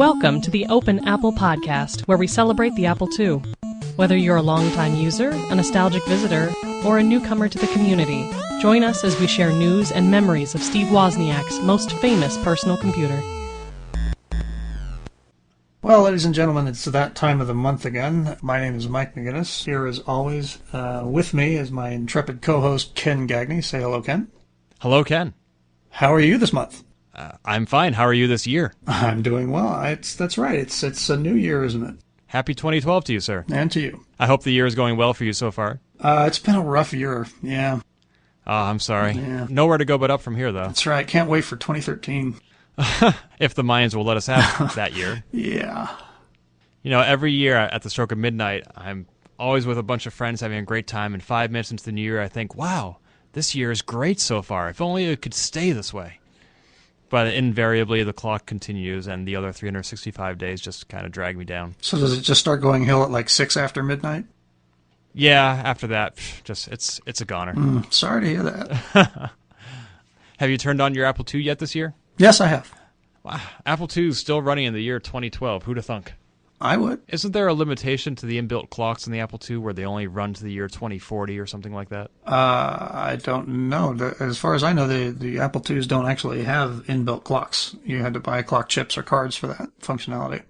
Welcome to the Open Apple Podcast, where we celebrate the Apple II. Whether you're a longtime user, a nostalgic visitor, or a newcomer to the community, join us as we share news and memories of Steve Wozniak's most famous personal computer. Well, ladies and gentlemen, it's that time of the month again. My name is Mike McGinnis. Here, as always, with me is my intrepid co-host, Ken Gagney. Say hello, Ken. Hello, Ken. How are you this month? I'm fine. How are you this year? I'm doing well. That's right. It's a new year, isn't it? Happy 2012 to you, sir. And to you. I hope the year is going well for you so far. It's been a rough year, yeah. Oh, I'm sorry. Yeah. Nowhere to go but up from here, though. That's right. Can't wait for 2013. If the Mayans will let us have that year. Yeah. You know, every year at the stroke of midnight, I'm always with a bunch of friends having a great time, and 5 minutes into the new year, I think, wow, this year is great so far. If only it could stay this way. But invariably, the clock continues, and the other 365 days just kind of drag me down. So does it just start going hill at like 6 after midnight? Yeah, after that, just it's a goner. Sorry to hear that. Have you turned on your Apple II yet this year? Yes, I have. Wow, Apple II is still running in the year 2012. Who'd have thunk? I would. Isn't there a limitation to the inbuilt clocks in the Apple II where they only run to the year 2040 or something like that? I don't know. As far as I know, the Apple IIs don't actually have inbuilt clocks. You had to buy clock chips or cards for that functionality.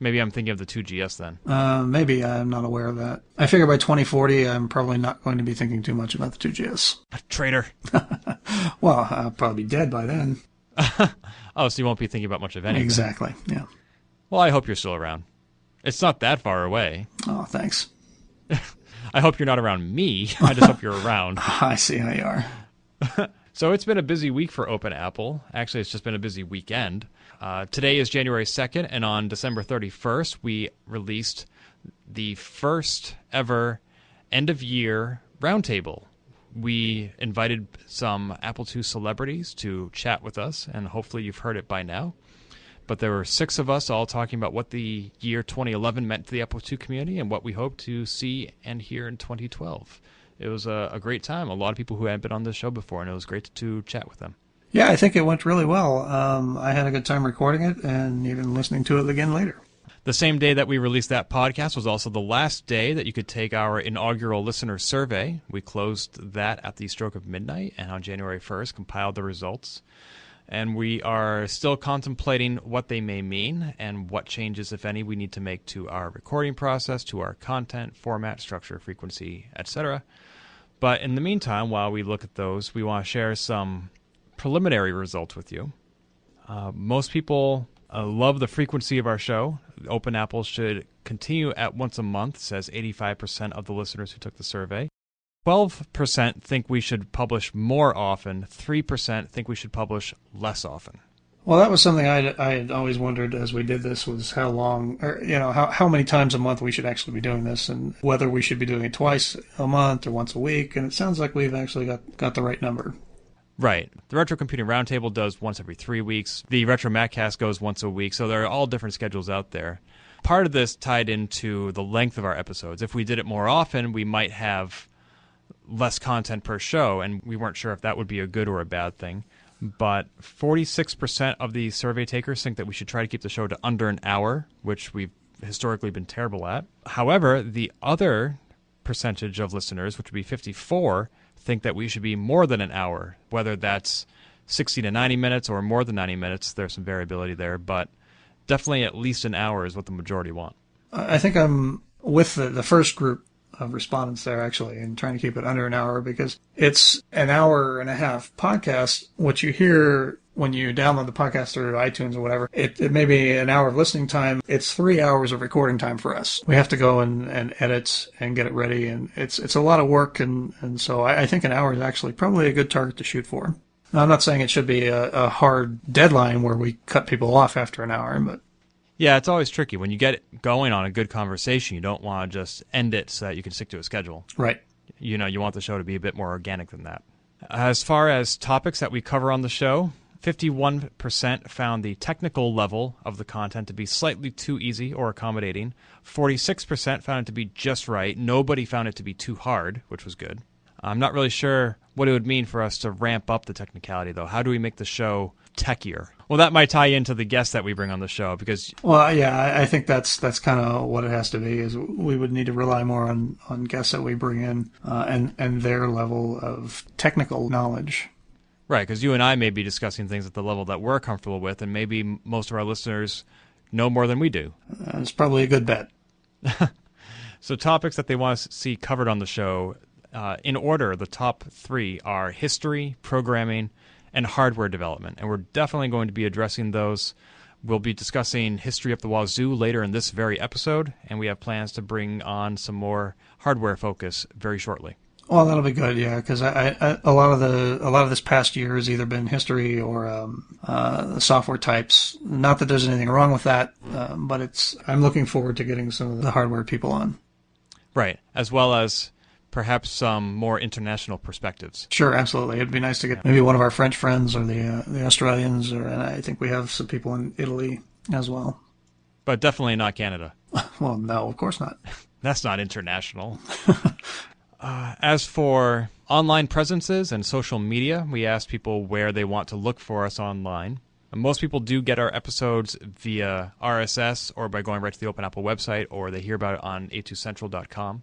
Maybe I'm thinking of the 2GS then. Maybe I'm not aware of that. I figure by 2040, I'm probably not going to be thinking too much about the 2GS. Traitor. Well, I'll probably be dead by then. Oh, so you won't be thinking about much of anything. Exactly, yeah. Well, I hope you're still around. It's not that far away. Oh, thanks. I hope you're not around me. I just hope you're around. I see how you are. So it's been a busy week for Open Apple. Actually, it's just been a busy weekend. Today is January 2nd, and on December 31st, we released the first ever end-of-year roundtable. We invited some Apple II celebrities to chat with us, and hopefully you've heard it by now. But there were 6 of us all talking about what the year 2011 meant to the Apple II community and what we hope to see and hear in 2012. It was a great time. A lot of people who hadn't been on this show before, and it was great to chat with them. Yeah, I think it went really well. I had a good time recording it and even listening to it again later. The same day that we released that podcast was also the last day that you could take our inaugural listener survey. We closed that at the stroke of midnight, and on January 1st compiled the results. And we are still contemplating what they may mean and what changes, if any, we need to make to our recording process, to our content, format, structure, frequency, etc. But in the meantime, while we look at those, we want to share some preliminary results with you. Most people love the frequency of our show. Open Apple should continue at once a month, says 85% of the listeners who took the survey. 12% think we should publish more often. 3% think we should publish less often. Well, that was something I had always wondered as we did this, was how long, or how many times a month we should actually be doing this, and whether we should be doing it twice a month or once a week. And it sounds like we've actually got the right number. Right. The Retro Computing Roundtable does once every 3 weeks. The Retro Maccast goes once a week. So there are all different schedules out there. Part of this tied into the length of our episodes. If we did it more often, we might have less content per show, and we weren't sure if that would be a good or a bad thing. But 46% of the survey takers think that we should try to keep the show to under an hour, which we've historically been terrible at. However, the other percentage of listeners, which would be 54, think that we should be more than an hour, whether that's 60 to 90 minutes or more than 90 minutes. There's some variability there, but definitely at least an hour is what the majority want. I think I'm with the first group of respondents there, actually, and trying to keep it under an hour, because it's an hour and a half podcast. What you hear when you download the podcast through iTunes or whatever, it may be an hour of listening time. It's 3 hours of recording time for us. We have to go and edit and get it ready, and it's a lot of work, and so I think an hour is actually probably a good target to shoot for. Now, I'm not saying it should be a hard deadline where we cut people off after an hour, but yeah, it's always tricky. When you get going on a good conversation, you don't want to just end it so that you can stick to a schedule. Right. You want the show to be a bit more organic than that. As far as topics that we cover on the show, 51% found the technical level of the content to be slightly too easy or accommodating. 46% found it to be just right. Nobody found it to be too hard, which was good. I'm not really sure what it would mean for us to ramp up the technicality, though. How do we make the show techier. Well, that might tie into the guests that we bring on the show because... Well, yeah, I think that's kind of what it has to be, is we would need to rely more on guests that we bring in and their level of technical knowledge. Right, because you and I may be discussing things at the level that we're comfortable with, and maybe most of our listeners know more than we do. It's probably a good bet. So topics that they want to see covered on the show, in order, the top 3 are history, programming, and hardware development. And we're definitely going to be addressing those. We'll be discussing history up the wazoo later in this very episode, and we have plans to bring on some more hardware focus very shortly. Well, that'll be good, yeah, because a lot of this past year has either been history or software types. Not that there's anything wrong with that, but I'm looking forward to getting some of the hardware people on. Right, as well as perhaps some more international perspectives. Sure, absolutely. It'd be nice to get maybe one of our French friends or the Australians, and I think we have some people in Italy as well. But definitely not Canada. Well, no, of course not. That's not international. As for online presences and social media, we asked people where they want to look for us online. And most people do get our episodes via RSS or by going right to the Open Apple website, or they hear about it on a2central.com.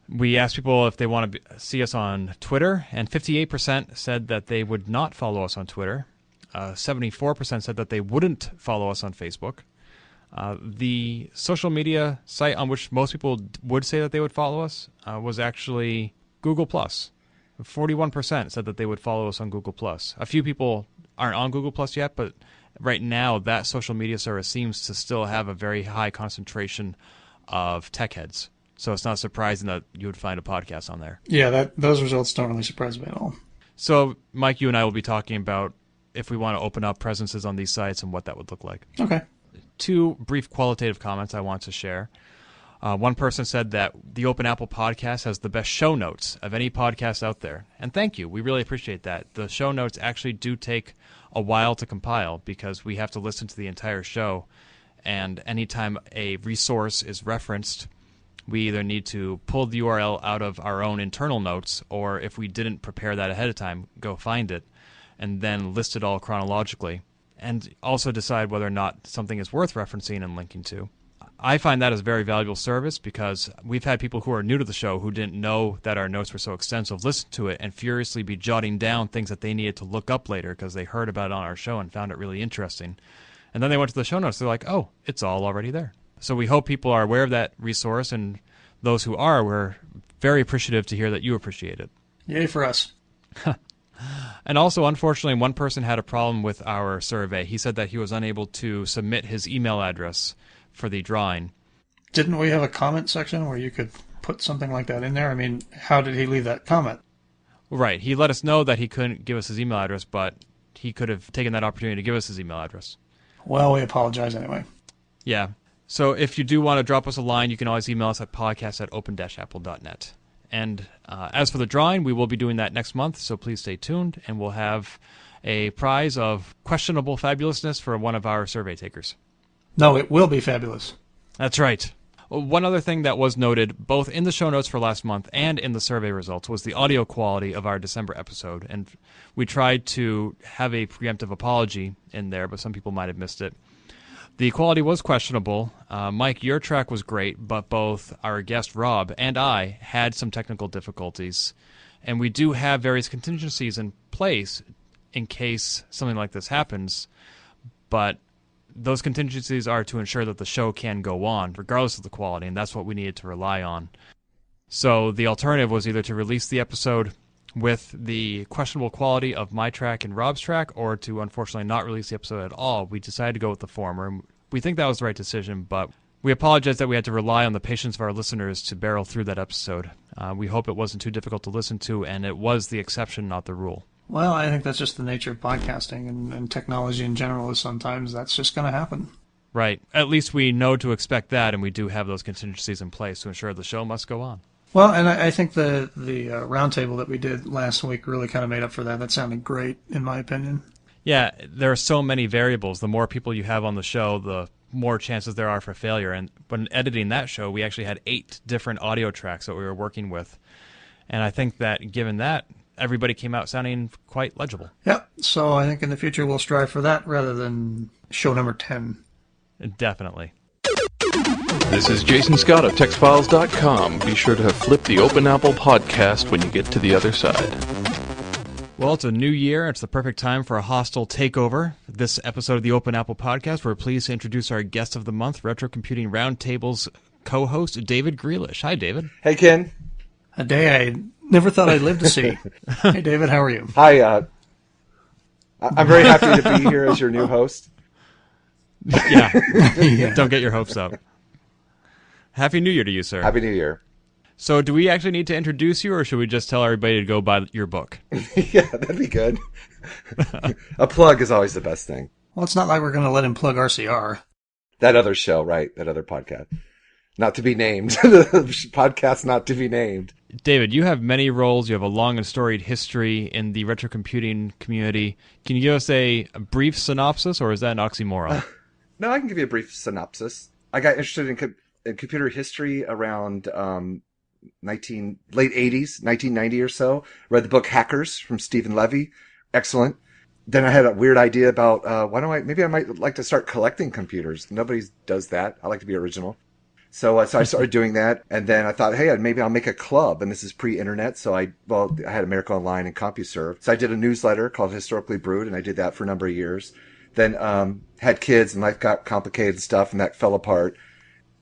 We asked people if they want to see us on Twitter, and 58% said that they would not follow us on Twitter. 74% said that they wouldn't follow us on Facebook. The social media site on which most people would say that they would follow us was actually Google+. 41% said that they would follow us on Google+. A few people aren't on Google+ yet, but right now that social media service seems to still have a very high concentration of tech heads. So it's not surprising that you would find a podcast on there. Yeah, those results don't really surprise me at all. So, Mike, you and I will be talking about if we want to open up presences on these sites and what that would look like. Okay. 2 brief qualitative comments I want to share. One person said that the Open Apple podcast has the best show notes of any podcast out there. And thank you. We really appreciate that. The show notes actually do take a while to compile because we have to listen to the entire show. And anytime a resource is referenced, we either need to pull the URL out of our own internal notes, or if we didn't prepare that ahead of time, go find it, and then list it all chronologically, and also decide whether or not something is worth referencing and linking to. I find that as a very valuable service because we've had people who are new to the show who didn't know that our notes were so extensive listen to it and furiously be jotting down things that they needed to look up later because they heard about it on our show and found it really interesting. And then they went to the show notes. They're like, oh, it's all already there. So we hope people are aware of that resource, and those who are, we're very appreciative to hear that you appreciate it. Yay for us. And also, unfortunately, one person had a problem with our survey. He said that he was unable to submit his email address for the drawing. Didn't we have a comment section where you could put something like that in there? I mean, how did he leave that comment? Right. He let us know that he couldn't give us his email address, but he could have taken that opportunity to give us his email address. Well, we apologize anyway. Yeah. So if you do want to drop us a line, you can always email us at podcast@open-apple.net. And as for the drawing, we will be doing that next month, so please stay tuned, and we'll have a prize of questionable fabulousness for one of our survey takers. No, it will be fabulous. That's right. One other thing that was noted, both in the show notes for last month and in the survey results, was the audio quality of our December episode. And we tried to have a preemptive apology in there, but some people might have missed it. The quality was questionable. Mike, your track was great, but both our guest Rob and I had some technical difficulties. And we do have various contingencies in place in case something like this happens. But those contingencies are to ensure that the show can go on, regardless of the quality, and that's what we needed to rely on. So the alternative was either to release the episode with the questionable quality of my track and Rob's track, or to unfortunately not release the episode at all. We decided to go with the former. We think that was the right decision, but we apologize that we had to rely on the patience of our listeners to barrel through that episode. We hope it wasn't too difficult to listen to, and it was the exception, not the rule. Well, I think that's just the nature of podcasting and technology in general, is sometimes that's just going to happen. Right. At least we know to expect that, and we do have those contingencies in place to ensure the show must go on. Well, and I think the roundtable that we did last week really kind of made up for that. That sounded great, in my opinion. Yeah, there are so many variables. The more people you have on the show, the more chances there are for failure. And when editing that show, we actually had 8 different audio tracks that we were working with. And I think that given that, everybody came out sounding quite legible. Yep. So I think in the future we'll strive for that rather than show number 10. Definitely. This is Jason Scott of TextFiles.com. Be sure to have flipped the Open Apple podcast when you get to the other side. Well, it's a new year. It's the perfect time for a hostile takeover. This episode of the Open Apple podcast, we're pleased to introduce our guest of the month, Retro Computing Roundtable's co-host, David Greelish. Hi, David. Hey, Ken. A day I never thought I'd live to see. Hey, David, how are you? Hi. I'm very happy to be here as your new host. Yeah. Don't get your hopes up. Happy New Year to you, sir. Happy New Year. So do we actually need to introduce you, or should we just tell everybody to go buy your book? Yeah, that'd be good. A plug is always the best thing. Well, it's not like we're going to let him plug RCR. That other show, right? That other podcast. Not to be named. The podcast not to be named. David, you have many roles. You have a long and storied history in the retro computing community. Can you give us a brief synopsis, or is that an oxymoron? No, I can give you a brief synopsis. I got interested in computer history around late 80s, 1990 or so. Read the book Hackers from Stephen Levy. Excellent. Then I had a weird idea about maybe I might like to start collecting computers. Nobody does that. I like to be original. So I started doing that, and then I thought, hey, maybe I'll make a club, and this is pre-internet, so I had America Online and CompuServe. So I did a newsletter called Historically Brewed, and I did that for a number of years. Then had kids, and life got complicated and stuff, and that fell apart.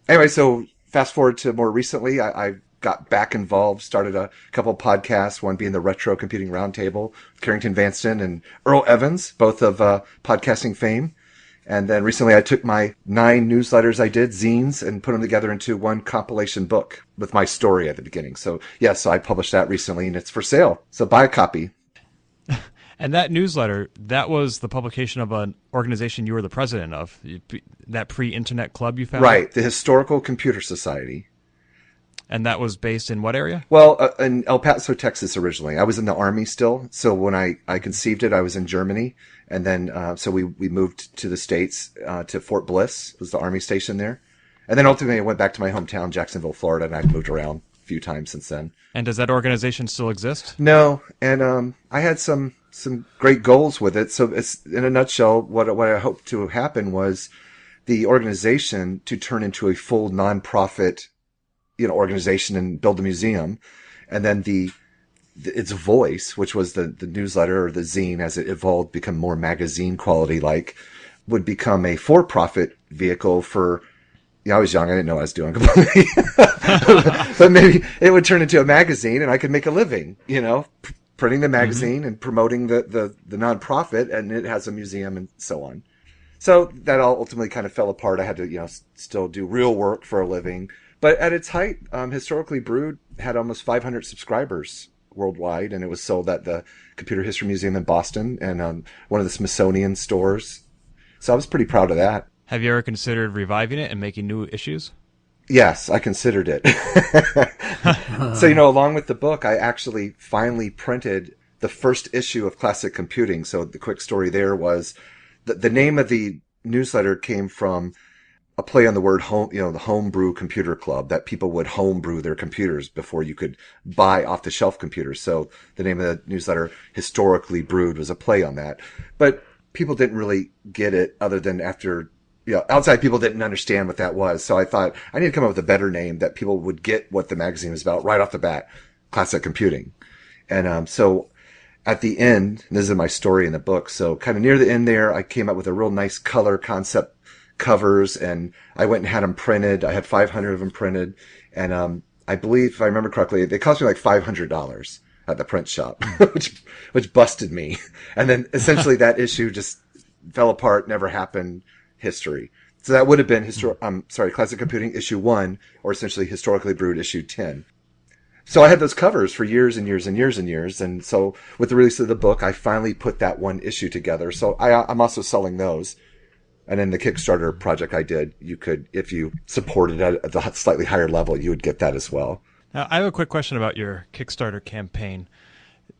Anyway, so fast forward to more recently, I got back involved, started a couple of podcasts, one being the Retro Computing Roundtable, Carrington Vanston and Earl Evans, both of podcasting fame. And then recently I took my 9 newsletters I did, zines, and put them together into one compilation book with my story at the beginning. So, yes, I published that recently, and it's for sale. So buy a copy. And that newsletter, that was the publication of an organization you were the president of, that pre-internet club you founded? Right, the Historical Computer Society. And that was based in what area? Well, in El Paso, Texas originally. I was in the Army still, so when I conceived it, I was in Germany. And then so we moved to the States, to Fort Bliss, was the Army station there. And then ultimately I went back to my hometown, Jacksonville, Florida, and I've moved around a few times since then. And does that organization still exist? No, and I had some great goals with it. So it's, in a nutshell, what I hoped to happen was the organization to turn into a full nonprofit organization and build a museum. And then its voice, which was the newsletter or the zine as it evolved, become more magazine quality would become a for-profit vehicle for, I was young, I didn't know what I was doing completely. But maybe it would turn into a magazine and I could make a living, printing the magazine and promoting the nonprofit, and it has a museum and so on. So that all ultimately kind of fell apart. I had to, still do real work for a living. But at its height, Historically Brewed had almost 500 subscribers worldwide, and it was sold at the Computer History Museum in Boston and one of the Smithsonian stores. So I was pretty proud of that. Have you ever considered reviving it and making new issues? Yes, I considered it. So, along with the book, I actually finally printed the first issue of Classic Computing. So the quick story there was the name of the newsletter came from a play on the word home, the homebrew computer club, that people would homebrew their computers before you could buy off the shelf computers. So the name of the newsletter, Historically Brewed, was a play on that. But people didn't really get it other than after, outside people didn't understand what that was. So I thought I need to come up with a better name that people would get what the magazine was about right off the bat, Classic Computing. And, so at the end, this is my story in the book. So kind of near the end there, I came up with a real nice color concept covers, and I went and had them printed. I had 500 of them printed, and I believe, if I remember correctly, they cost me like $500 at the print shop, which busted me. And then essentially that issue just fell apart, never happened. History. So that would have been Classic Computing issue 1, or essentially Historically Brewed issue 10. So I had those covers for years and years and years and years, and so with the release of the book, I finally put that one issue together. So I'm also selling those. And then the Kickstarter project I did, you could, if you supported at a slightly higher level, you would get that as well. Now, I have a quick question about your Kickstarter campaign.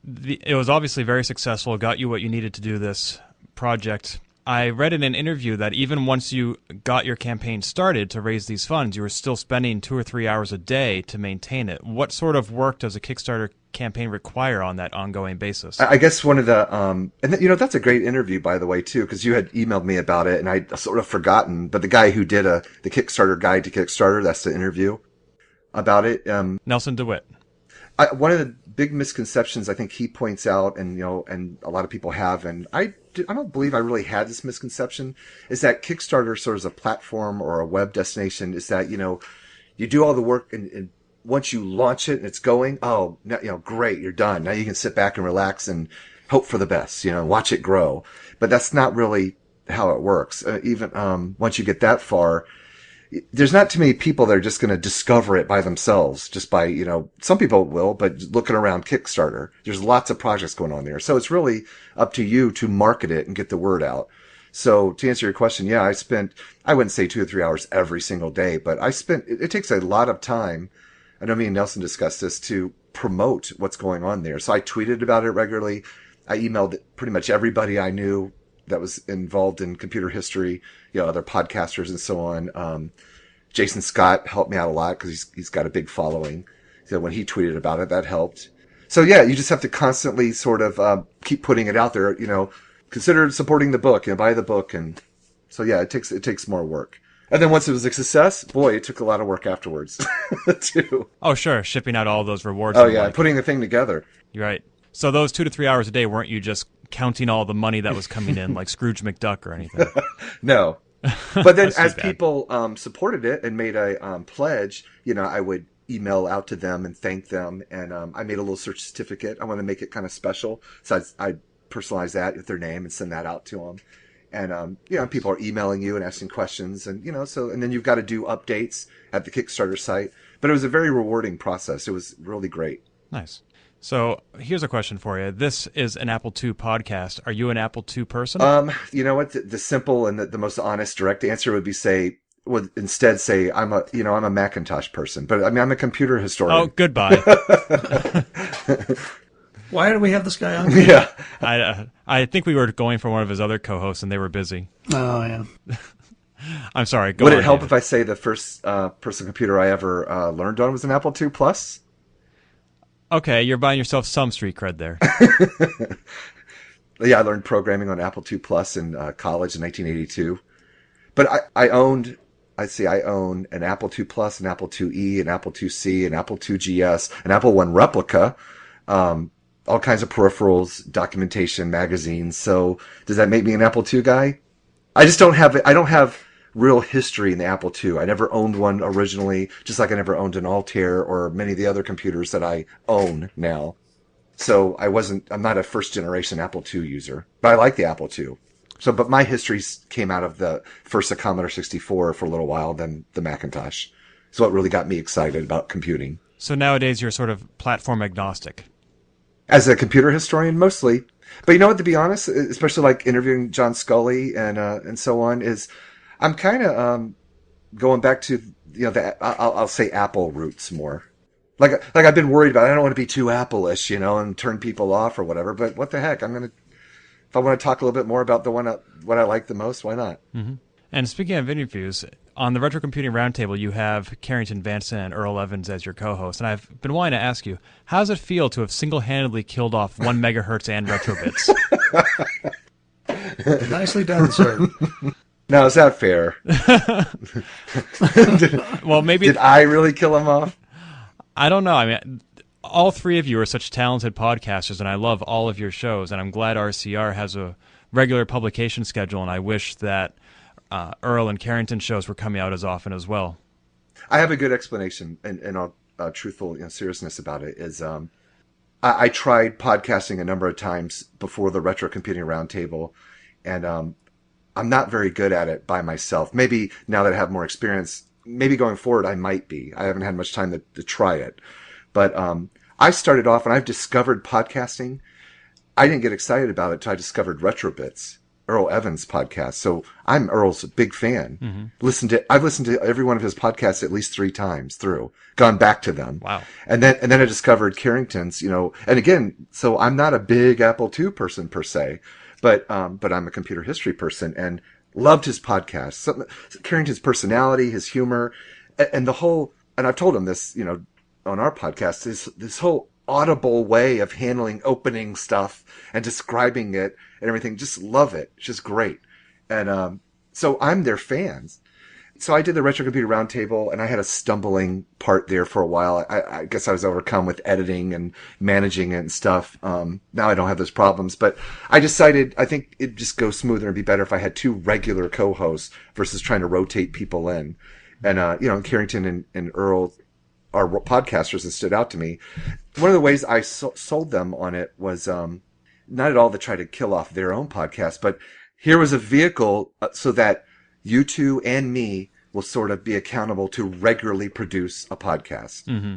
It was obviously very successful, got you what you needed to do this project. I read in an interview that even once you got your campaign started to raise these funds, you were still spending 2 or 3 hours a day to maintain it. What sort of work does a Kickstarter campaign require on that ongoing basis? I guess one of the, that's a great interview, by the way, too, because you had emailed me about it and I'd sort of forgotten, but the guy who did the Kickstarter guide to Kickstarter, that's the interview about it. Nelson DeWitt. One of the big misconceptions I think he points out, and and a lot of people have, and I don't believe I really had this misconception, is that Kickstarter sort of as a platform or a web destination is that, you do all the work and once you launch it and it's going, great, you're done. Now you can sit back and relax and hope for the best, watch it grow. But that's not really how it works. Even once you get that far, there's not too many people that are just going to discover it by themselves, just by, some people will, but looking around Kickstarter, there's lots of projects going on there. So it's really up to you to market it and get the word out. So to answer your question, yeah, I wouldn't say 2 or 3 hours every single day, but it takes a lot of time. I know me and Nelson discussed this, to promote what's going on there. So I tweeted about it regularly. I emailed pretty much everybody I knew that was involved in computer history, other podcasters and so on. Jason Scott helped me out a lot because he's got a big following. So when he tweeted about it, that helped. So yeah, you just have to constantly sort of keep putting it out there. Consider supporting the book, buy the book, and so yeah, it takes more work. And then once it was a success, boy, it took a lot of work afterwards too. Oh sure, shipping out all those rewards. Oh yeah, putting the thing together. You're right. So those 2 to 3 hours a day, weren't you just counting all the money that was coming in like Scrooge McDuck or anything? No. But then as people supported it and made a pledge, I would email out to them and thank them. And I made a little search certificate. I want to make it kind of special. So I personalize that with their name and send that out to them. And, people are emailing you and asking questions and, and then you've got to do updates at the Kickstarter site. But it was a very rewarding process. It was really great. Nice. So here's a question for you. This is an Apple II podcast. Are you an Apple II person? You know what? The simple and the most honest, direct answer would be instead say I'm a Macintosh person. But I mean, I'm a computer historian. Oh, goodbye. Why did we have this guy on? Yeah. I think we were going for one of his other co-hosts and they were busy. Oh, yeah. I'm sorry. Would it help if I say the first personal computer I ever learned on was an Apple II Plus? Okay, you're buying yourself some street cred there. Yeah, I learned programming on Apple II Plus in college in 1982. But I own an Apple II Plus, an Apple IIe, an Apple IIc, an Apple II GS, an Apple I replica, all kinds of peripherals, documentation, magazines. So does that make me an Apple II guy? I don't have real history in the Apple II. I never owned one originally, just like I never owned an Altair or many of the other computers that I own now. So I'm not a first generation Apple II user, but I like the Apple II. So, but my history came out of the Commodore 64 for a little while, then the Macintosh. It's what really got me excited about computing. So nowadays you're sort of platform agnostic. As a computer historian, mostly. But you know what, to be honest, especially like interviewing John Sculley and so on, is I'm kind of going back to I'll say Apple roots more. Like I've been worried about. I don't want to be too Apple-ish, and turn people off or whatever. But what the heck? If I want to talk a little bit more about what I like the most, why not? Mm-hmm. And speaking of interviews, on the Retro Computing Roundtable, you have Carrington Vanson and Earl Evans as your co-hosts. And I've been wanting to ask you, how does it feel to have single-handedly killed off 1 megahertz and retrobits? Nicely done, sir. Now, is that fair? Well, maybe did I really kill them off? I don't know. I mean, all three of you are such talented podcasters, and I love all of your shows. And I'm glad RCR has a regular publication schedule, and I wish that Earl and Carrington shows were coming out as often as well. I have a good explanation, and all truthful seriousness about it is I tried podcasting a number of times before the Retro Computing Roundtable, and I'm not very good at it by myself. Maybe now that I have more experience, maybe going forward I might be. I haven't had much time to try it. But I started off, when I've discovered podcasting, I didn't get excited about it until I discovered Retrobits, Earl Evans' podcast. So I'm Earl's big fan. Mm-hmm. I've listened to every one of his podcasts at least 3 times through, gone back to them. Wow. And then I discovered Carrington's, and again, so I'm not a big Apple II person per se, but I'm a computer history person and loved his podcast. Carrying his personality, his humor, and the whole, and I've told him this, on our podcast, is this whole audible way of handling opening stuff and describing it and everything. Just love it. It's just great. And, so I'm their fans. So I did the Retro Computing Roundtable, and I had a stumbling part there for a while. I guess I was overcome with editing and managing it and stuff. Now I don't have those problems, but I decided I think it'd just go smoother and be better if I had two regular co-hosts versus trying to rotate people in. And, Carrington and Earl are podcasters that stood out to me. One of the ways I sold them on it was, not at all to try to kill off their own podcast, but here was a vehicle so that you two and me will sort of be accountable to regularly produce a podcast. Mm-hmm.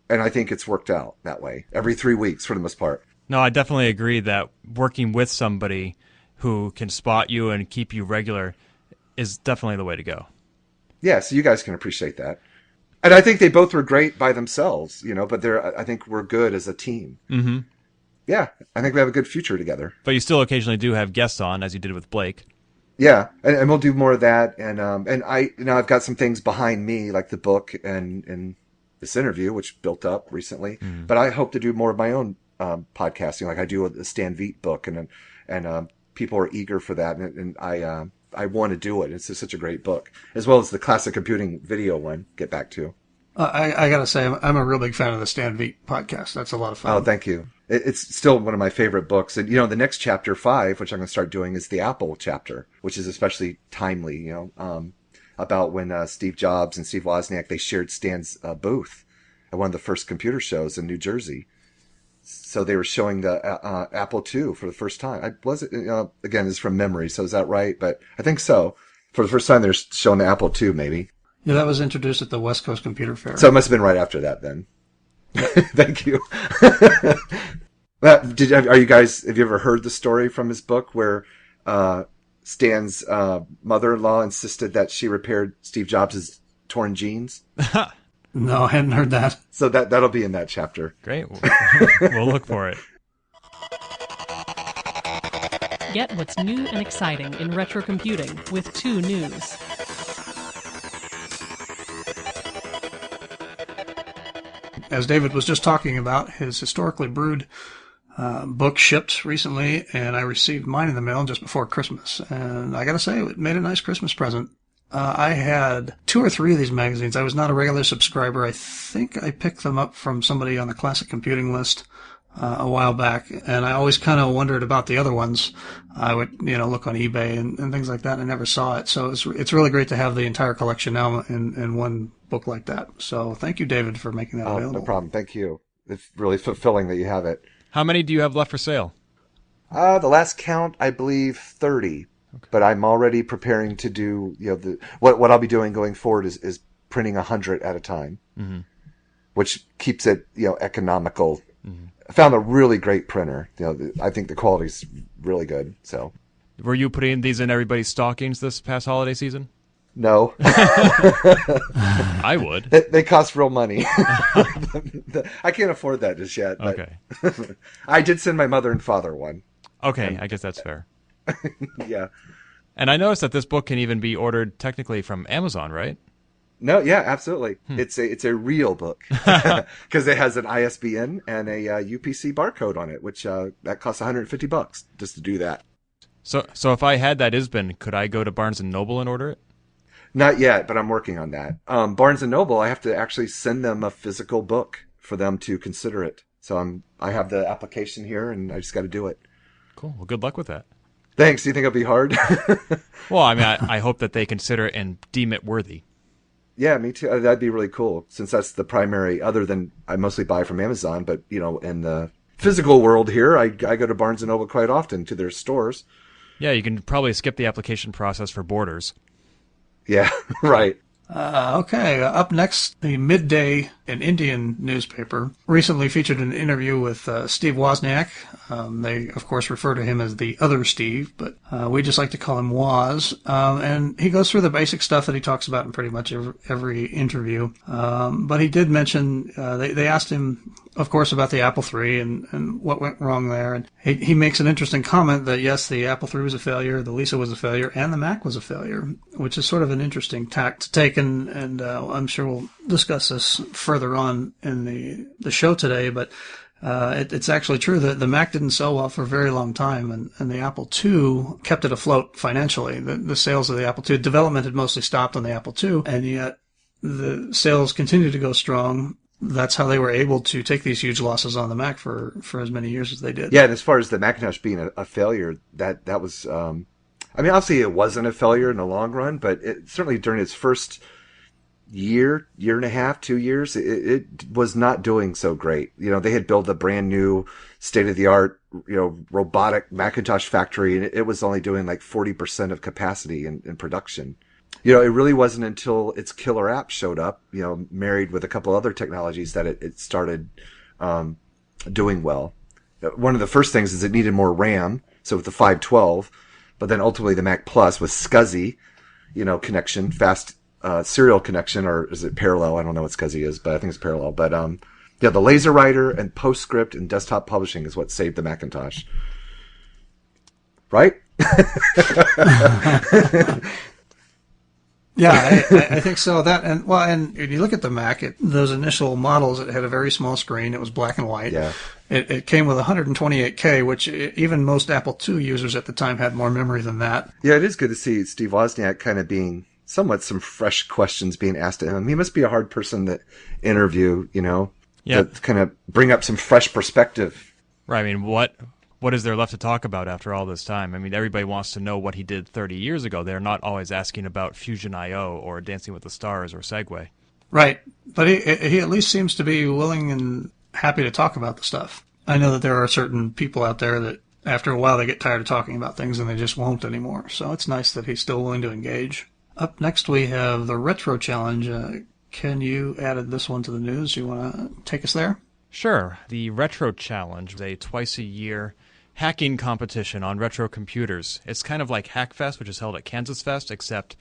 And I think it's worked out that way every 3 weeks for the most part. No, I definitely agree that working with somebody who can spot you and keep you regular is definitely the way to go. Yeah, so you guys can appreciate that. And I think they both were great by themselves, but I think we're good as a team. Mm-hmm. Yeah, I think we have a good future together. But you still occasionally do have guests on, as you did with Blake. Yeah, and we'll do more of that. And I've got some things behind me, like the book and this interview, which built up recently. Mm. But I hope to do more of my own podcasting, like I do with the Stan Veet book, and people are eager for that, and I want to do it. It's just such a great book, as well as the classic computing video one. Get back to. I gotta say, I'm a real big fan of the Stan Veet podcast. That's a lot of fun. Oh, thank you. It's still one of my favorite books. And, the next chapter 5, which I'm going to start doing, is the Apple chapter, which is especially timely, about when Steve Jobs and Steve Wozniak, they shared Stan's booth at one of the first computer shows in New Jersey. So they were showing the Apple II for the first time. Again, this is from memory, so is that right? But I think so. For the first time, they're showing the Apple II, maybe. Yeah, that was introduced at the West Coast Computer Fair. So it must have been right after that, then. Thank you. Have you ever heard the story from his book where Stan's mother-in-law insisted that she repaired Steve Jobs' torn jeans? No, I hadn't heard that. So that'll be in that chapter. Great. We'll look for it. Get what's new and exciting in retro computing with 2 News. As David was just talking about, his Historically Brewed book shipped recently, and I received mine in the mail just before Christmas. And I gotta say, it made a nice Christmas present. I had 2 or 3 of these magazines. I was not a regular subscriber. I think I picked them up from somebody on the Classic Computing list a while back, and I always kind of wondered about the other ones. I would, look on eBay and things like that, and I never saw it. So it's really great to have the entire collection now in one book like that. So thank you, David, for making that available. No problem. Thank you. It's really fulfilling that you have it. How many do you have left for sale? The last count, I believe, 30. Okay. But I'm already preparing to do, what I'll be doing going forward is printing 100 at a time, mm-hmm. which keeps it, economical. Mm-hmm. I found a really great printer. I think the quality's really good. So, were you putting these in everybody's stockings this past holiday season? No. I would. They cost real money. I can't afford that just yet. But okay. I did send my mother and father one. Okay, I guess that's fair. Yeah. And I noticed that this book can even be ordered technically from Amazon, right? No, yeah, absolutely. It's a real book because it has an ISBN and a UPC barcode on it, which that costs $150 just to do that. So if I had that ISBN, could I go to Barnes & Noble and order it? Not yet, but I'm working on that. Barnes & Noble, I have to actually send them a physical book for them to consider it. So I have the application here, and I just got to do it. Cool. Well, good luck with that. Thanks. Do you think it'll be hard? Well, I mean, I hope that they consider it and deem it worthy. Yeah, me too. That'd be really cool, since that's the primary, other than I mostly buy from Amazon, but, in the physical world here, I go to Barnes & Noble quite often, to their stores. Yeah, you can probably skip the application process for Borders. Yeah, right. Okay, up next, the midday an Indian newspaper, recently featured an interview with Steve Wozniak. They, of course, refer to him as the other Steve, but we just like to call him Woz. And he goes through the basic stuff that he talks about in pretty much every interview. But he did mention, they asked him, of course, about the Apple III and what went wrong there. And he makes an interesting comment that, yes, the Apple III was a failure, the Lisa was a failure, and the Mac was a failure, which is sort of an interesting tack to take. And I'm sure we'll discuss this further on in the show today. But it's actually true that the Mac didn't sell well for a very long time, and the Apple II kept it afloat financially. The sales of the Apple II, development had mostly stopped on the Apple II, and yet the sales continued to go strong. That's how they were able to take these huge losses on the Mac for as many years as they did. Yeah, and as far as the Macintosh being a failure, that was, I mean, obviously it wasn't a failure in the long run, but it, certainly during its first year and a half, 2 years, it was not doing so great. You know, they had built a brand new state-of-the-art, robotic Macintosh factory, and it was only doing like 40% of capacity in production. It really wasn't until its killer app showed up, married with a couple other technologies, that it started doing well. One of the first things is it needed more RAM, so with the 512, but then ultimately the Mac Plus with SCSI, connection, fast serial connection, or is it parallel? I don't know what SCSI is, but I think it's parallel. But the laser writer and PostScript and desktop publishing is what saved the Macintosh. Right? Yeah, I think so. And if you look at the Mac, those initial models, it had a very small screen. It was black and white. Yeah. It came with 128K, which even most Apple II users at the time had more memory than that. Yeah, it is good to see Steve Wozniak kind of being some fresh questions being asked to him. He must be a hard person to interview, Yeah. to kind of bring up some fresh perspective. Right. I mean, what is there left to talk about after all this time? I mean, everybody wants to know what he did 30 years ago. They're not always asking about Fusion IO or Dancing with the Stars or Segway. Right. But he at least seems to be willing and happy to talk about the stuff. I know that there are certain people out there that after a while they get tired of talking about things and they just won't anymore. So it's nice that he's still willing to engage. Up next we have the Retro Challenge. Ken, you added this one to the news. You want to take us there? Sure. The Retro Challenge is a twice-a-year hacking competition on retro computers. It's kind of like Hackfest, which is held at Kansas Fest, except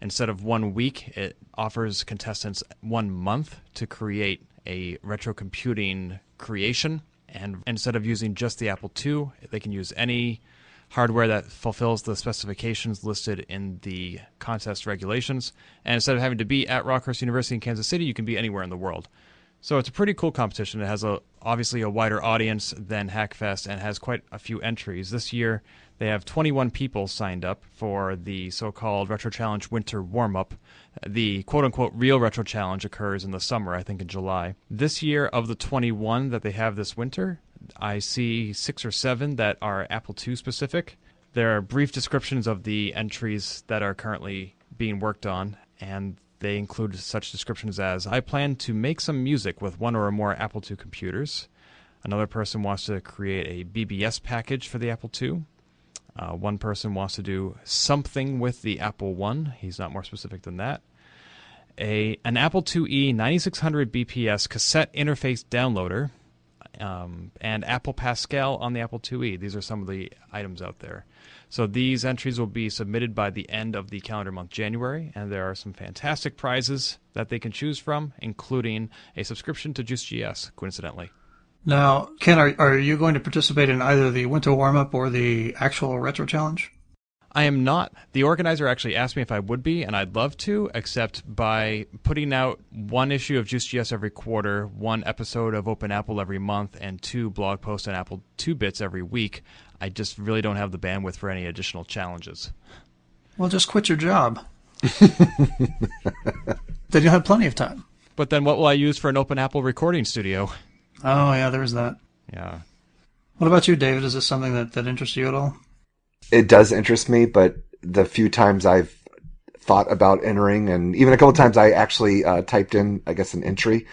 instead of 1 week, it offers contestants 1 month to create a retro computing creation. And instead of using just the Apple II, they can use any hardware that fulfills the specifications listed in the contest regulations. And instead of having to be at Rockhurst University in Kansas City, you can be anywhere in the world. So it's a pretty cool competition. It has obviously a wider audience than Hackfest and has quite a few entries. This year, they have 21 people signed up for the so-called Retrochallenge Winter Warm-up. The quote-unquote real Retro Challenge occurs in the summer, I think in July. This year, of the 21 that they have this winter, I see 6 or 7 that are Apple II specific. There are brief descriptions of the entries that are currently being worked on, and they include such descriptions as, I plan to make some music with 1 or more Apple II computers. Another person wants to create a BBS package for the Apple II. One person wants to do something with the Apple I. He's not more specific than that. An Apple IIe 9600 BPS cassette interface downloader, and Apple Pascal on the Apple IIe. These are some of the items out there. So these entries will be submitted by the end of the calendar month January, and there are some fantastic prizes that they can choose from, including a subscription to JuiceGS, coincidentally. Now, Ken, are you going to participate in either the Winter Warm-up or the actual Retro Challenge? I am not. The organizer actually asked me if I would be, and I'd love to, except by putting out 1 issue of JuiceGS every quarter, 1 episode of Open Apple every month, and 2 blog posts on Apple 2-bits every week, I just really don't have the bandwidth for any additional challenges. Well, just quit your job. Then you'll have plenty of time. But then what will I use for an Open Apple recording studio? Oh, yeah, there's that. Yeah. What about you, David? Is this something that interests you at all? It does interest me, but the few times I've thought about entering, and even a couple of times I actually typed in, I guess, an entry,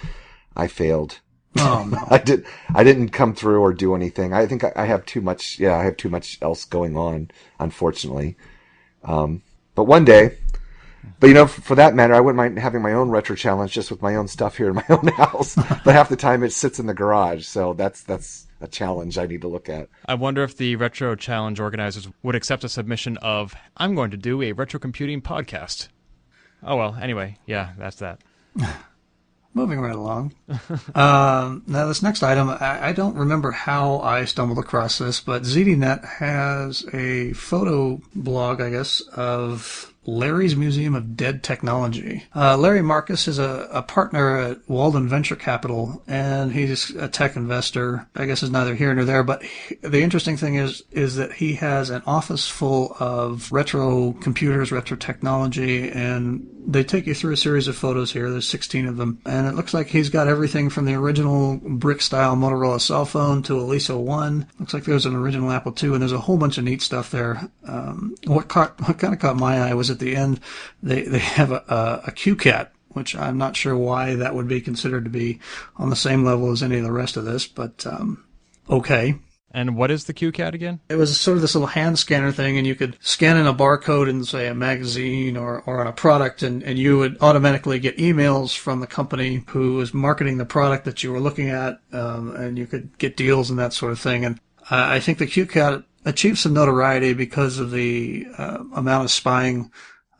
I failed. Oh, no. I didn't come through or do anything. I think I have too much, I have too much else going on, unfortunately. But one day, But, for that matter, I wouldn't mind having my own retro challenge just with my own stuff here in my own house. But half the time it sits in the garage, so that's a challenge I need to look at. I wonder if the Retro Challenge organizers would accept a submission of, I'm going to do a retro computing podcast. Oh, well, anyway, yeah, that's that. Moving right along. Now, this next item, I don't remember how I stumbled across this, but ZDNet has a photo blog, I guess, of Larry's Museum of Dead Technology. Larry Marcus is a partner at Walden Venture Capital, and he's a tech investor. I guess is neither here nor there, but the interesting thing is that he has an office full of retro computers, retro technology, and they take you through a series of photos here. There's 16 of them, and it looks like he's got everything from the original brick-style Motorola cell phone to a Lisa 1. Looks like there's an original Apple II, and there's a whole bunch of neat stuff there. What kind of caught my eye was at the end, they have a QCat, which I'm not sure why that would be considered to be on the same level as any of the rest of this, but okay. And what is the QCat again? It was sort of this little hand scanner thing, and you could scan in a barcode in, say, a magazine or on a product, and you would automatically get emails from the company who was marketing the product that you were looking at, and you could get deals and that sort of thing. And I think the QCat achieved some notoriety because of the amount of spying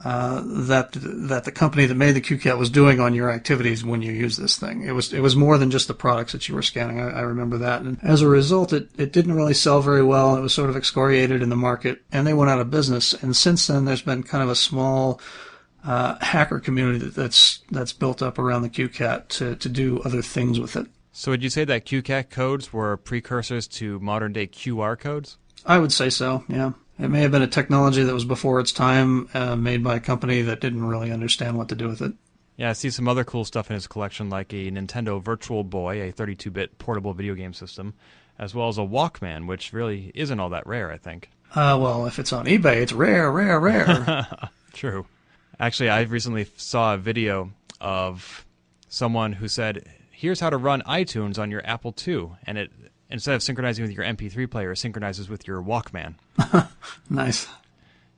that the company that made the QCat was doing on your activities when you use this thing. It was more than just the products that you were scanning. I remember that. And as a result, it didn't really sell very well. It was sort of excoriated in the market, and they went out of business. And since then, there's been kind of a small hacker community that's built up around the QCat to do other things with it. So would you say that QCat codes were precursors to modern-day QR codes? I would say so, yeah. It may have been a technology that was before its time, made by a company that didn't really understand what to do with it. Yeah, I see some other cool stuff in his collection, like a Nintendo Virtual Boy, a 32-bit portable video game system, as well as a Walkman, which really isn't all that rare, I think. Well, if it's on eBay, it's rare, rare, rare. True. Actually, I recently saw a video of someone who said, here's how to run iTunes on your Apple II, and it, instead of synchronizing with your MP3 player, it synchronizes with your Walkman. Nice.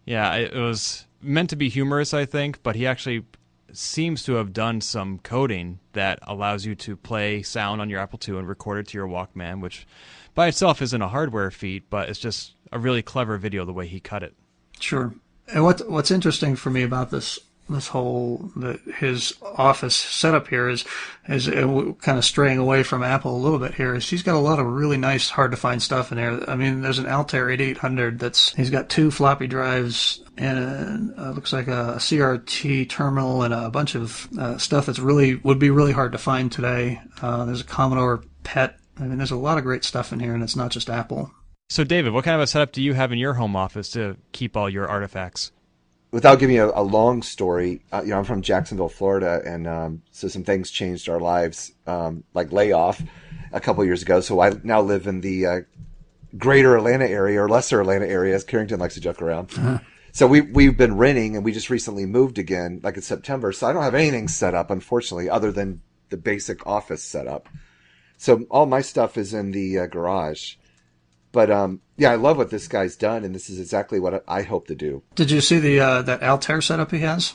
Yeah, it was meant to be humorous, I think, but he actually seems to have done some coding that allows you to play sound on your Apple II and record it to your Walkman, which by itself isn't a hardware feat, but it's just a really clever video the way he cut it. Sure. And what's interesting for me about this whole his office setup here is kind of straying away from Apple a little bit here. Is he's got a lot of really nice, hard to find stuff in there. I mean, there's an Altair 8800 he's got 2 floppy drives and looks like a CRT terminal and a bunch of stuff that's would be really hard to find today. There's a Commodore PET. I mean, there's a lot of great stuff in here, and it's not just Apple. So, David, what kind of a setup do you have in your home office to keep all your artifacts? Without giving you a long story, I'm from Jacksonville, Florida, and so some things changed our lives, like layoff a couple years ago. So I now live in the greater Atlanta area, or lesser Atlanta area, as Carrington likes to joke around. Uh-huh. So we've been renting, and we just recently moved again, like in September. So I don't have anything set up, unfortunately, other than the basic office setup. So all my stuff is in the garage. But yeah, I love what this guy's done, and this is exactly what I hope to do. Did you see that Altair setup he has?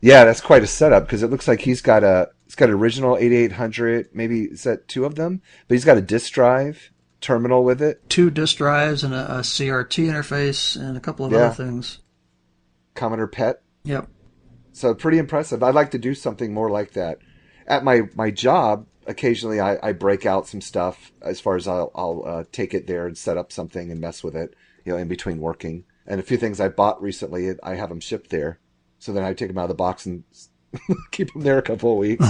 Yeah, that's quite a setup, because it looks like he's got an original 8800, maybe is that 2 of them? But he's got a disk drive terminal with it. 2 disk drives and a CRT interface and a couple of other things. Commodore PET. Yep. So pretty impressive. I'd like to do something more like that. At my job, occasionally I break out some stuff as far as I'll take it there and set up something and mess with it, in between working. And a few things I bought recently, I have them shipped there. So then I take them out of the box and keep them there a couple of weeks.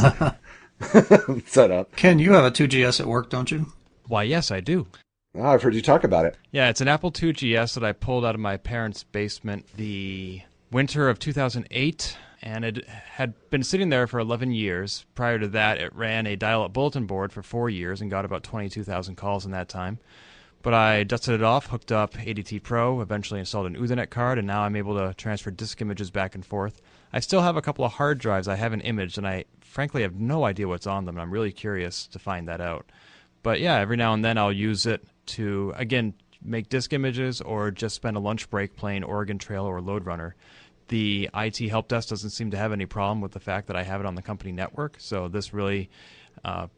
Set up. Ken, you have a 2GS at work, don't you? Why, yes, I do. Oh, I've heard you talk about it. Yeah, it's an Apple II GS that I pulled out of my parents' basement the winter of 2008. And it had been sitting there for 11 years. Prior to that, it ran a dial-up bulletin board for 4 years and got about 22,000 calls in that time. But I dusted it off, hooked up ADT Pro, eventually installed an Ethernet card, and now I'm able to transfer disk images back and forth. I still have a couple of hard drives I haven't imaged, and I frankly have no idea what's on them, and I'm really curious to find that out. But yeah, every now and then I'll use it to, again, make disk images or just spend a lunch break playing Oregon Trail or Lode Runner. The IT help desk doesn't seem to have any problem with the fact that I have it on the company network. So this really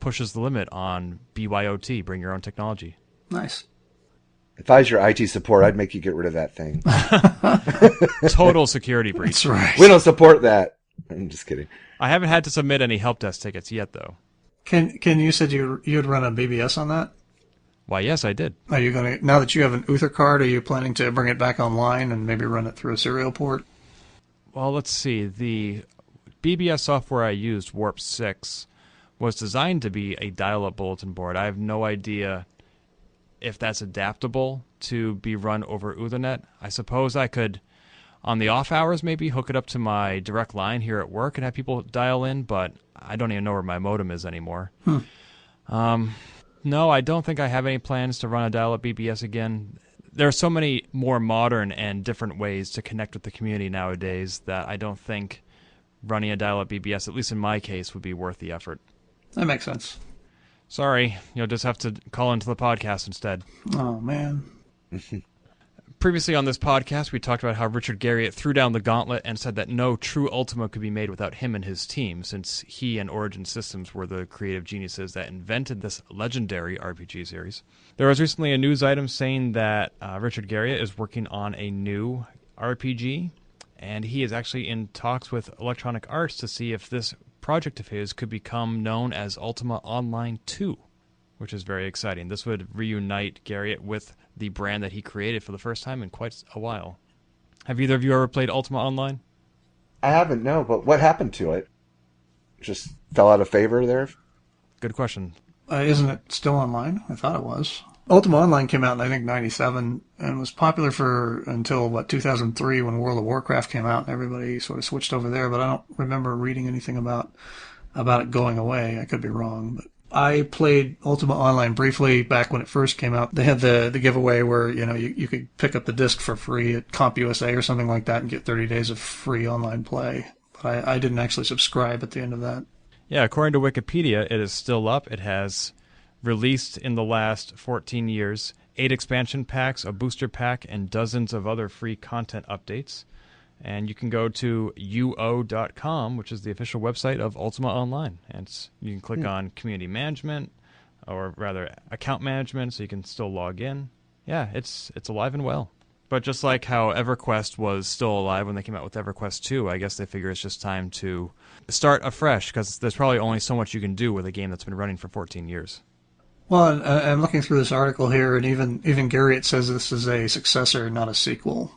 pushes the limit on BYOT, bring your own technology. Nice. If I was your IT support, I'd make you get rid of that thing. Total security breach. That's right. We don't support that. I'm just kidding. I haven't had to submit any help desk tickets yet, though. Ken, you said you'd run a BBS on that? Why, yes, I did. Are you going to, now that you have an Uther card, are you planning to bring it back online and maybe run it through a serial port? Well, let's see. The BBS software I used, Warp 6, was designed to be a dial-up bulletin board. I have no idea if that's adaptable to be run over Ethernet. I suppose I could, on the off hours maybe, hook it up to my direct line here at work and have people dial in, but I don't even know where my modem is anymore. No, I don't think I have any plans to run a dial-up BBS again. There are so many more modern and different ways to connect with the community nowadays that I don't think running a dial-up BBS, at least in my case, would be worth the effort. That makes sense. Sorry, you'll just have to call into the podcast instead. Oh, man. Previously on this podcast, we talked about how Richard Garriott threw down the gauntlet and said that no true Ultima could be made without him and his team, since he and Origin Systems were the creative geniuses that invented this legendary RPG series. There was recently a news item saying that Richard Garriott is working on a new RPG, and he is actually in talks with Electronic Arts to see if this project of his could become known as Ultima Online 2, which is very exciting. This would reunite Garriott with the brand that he created for the first time in quite a while. Have either of you ever played Ultima Online? I haven't, no, but what happened to it? Just fell out of favor there? Good question. Isn't it still online? I thought it was. Ultima Online came out in, I think, 97 and was popular for until, 2003 when World of Warcraft came out and everybody sort of switched over there, but I don't remember reading anything about it going away. I could be wrong, but I played Ultima Online briefly back when it first came out. They had the giveaway where, you could pick up the disc for free at CompUSA or something like that and get 30 days of free online play. But I didn't actually subscribe at the end of that. Yeah, according to Wikipedia, it is still up. It has released in the last 14 years 8 expansion packs, a booster pack, and dozens of other free content updates. And you can go to uo.com, which is the official website of Ultima Online. And you can click on community management, or rather account management, so you can still log in. Yeah, it's alive and well. But just like how EverQuest was still alive when they came out with EverQuest 2, I guess they figure it's just time to start afresh, because there's probably only so much you can do with a game that's been running for 14 years. Well, I'm looking through this article here, and even Garriott says this is a successor, not a sequel.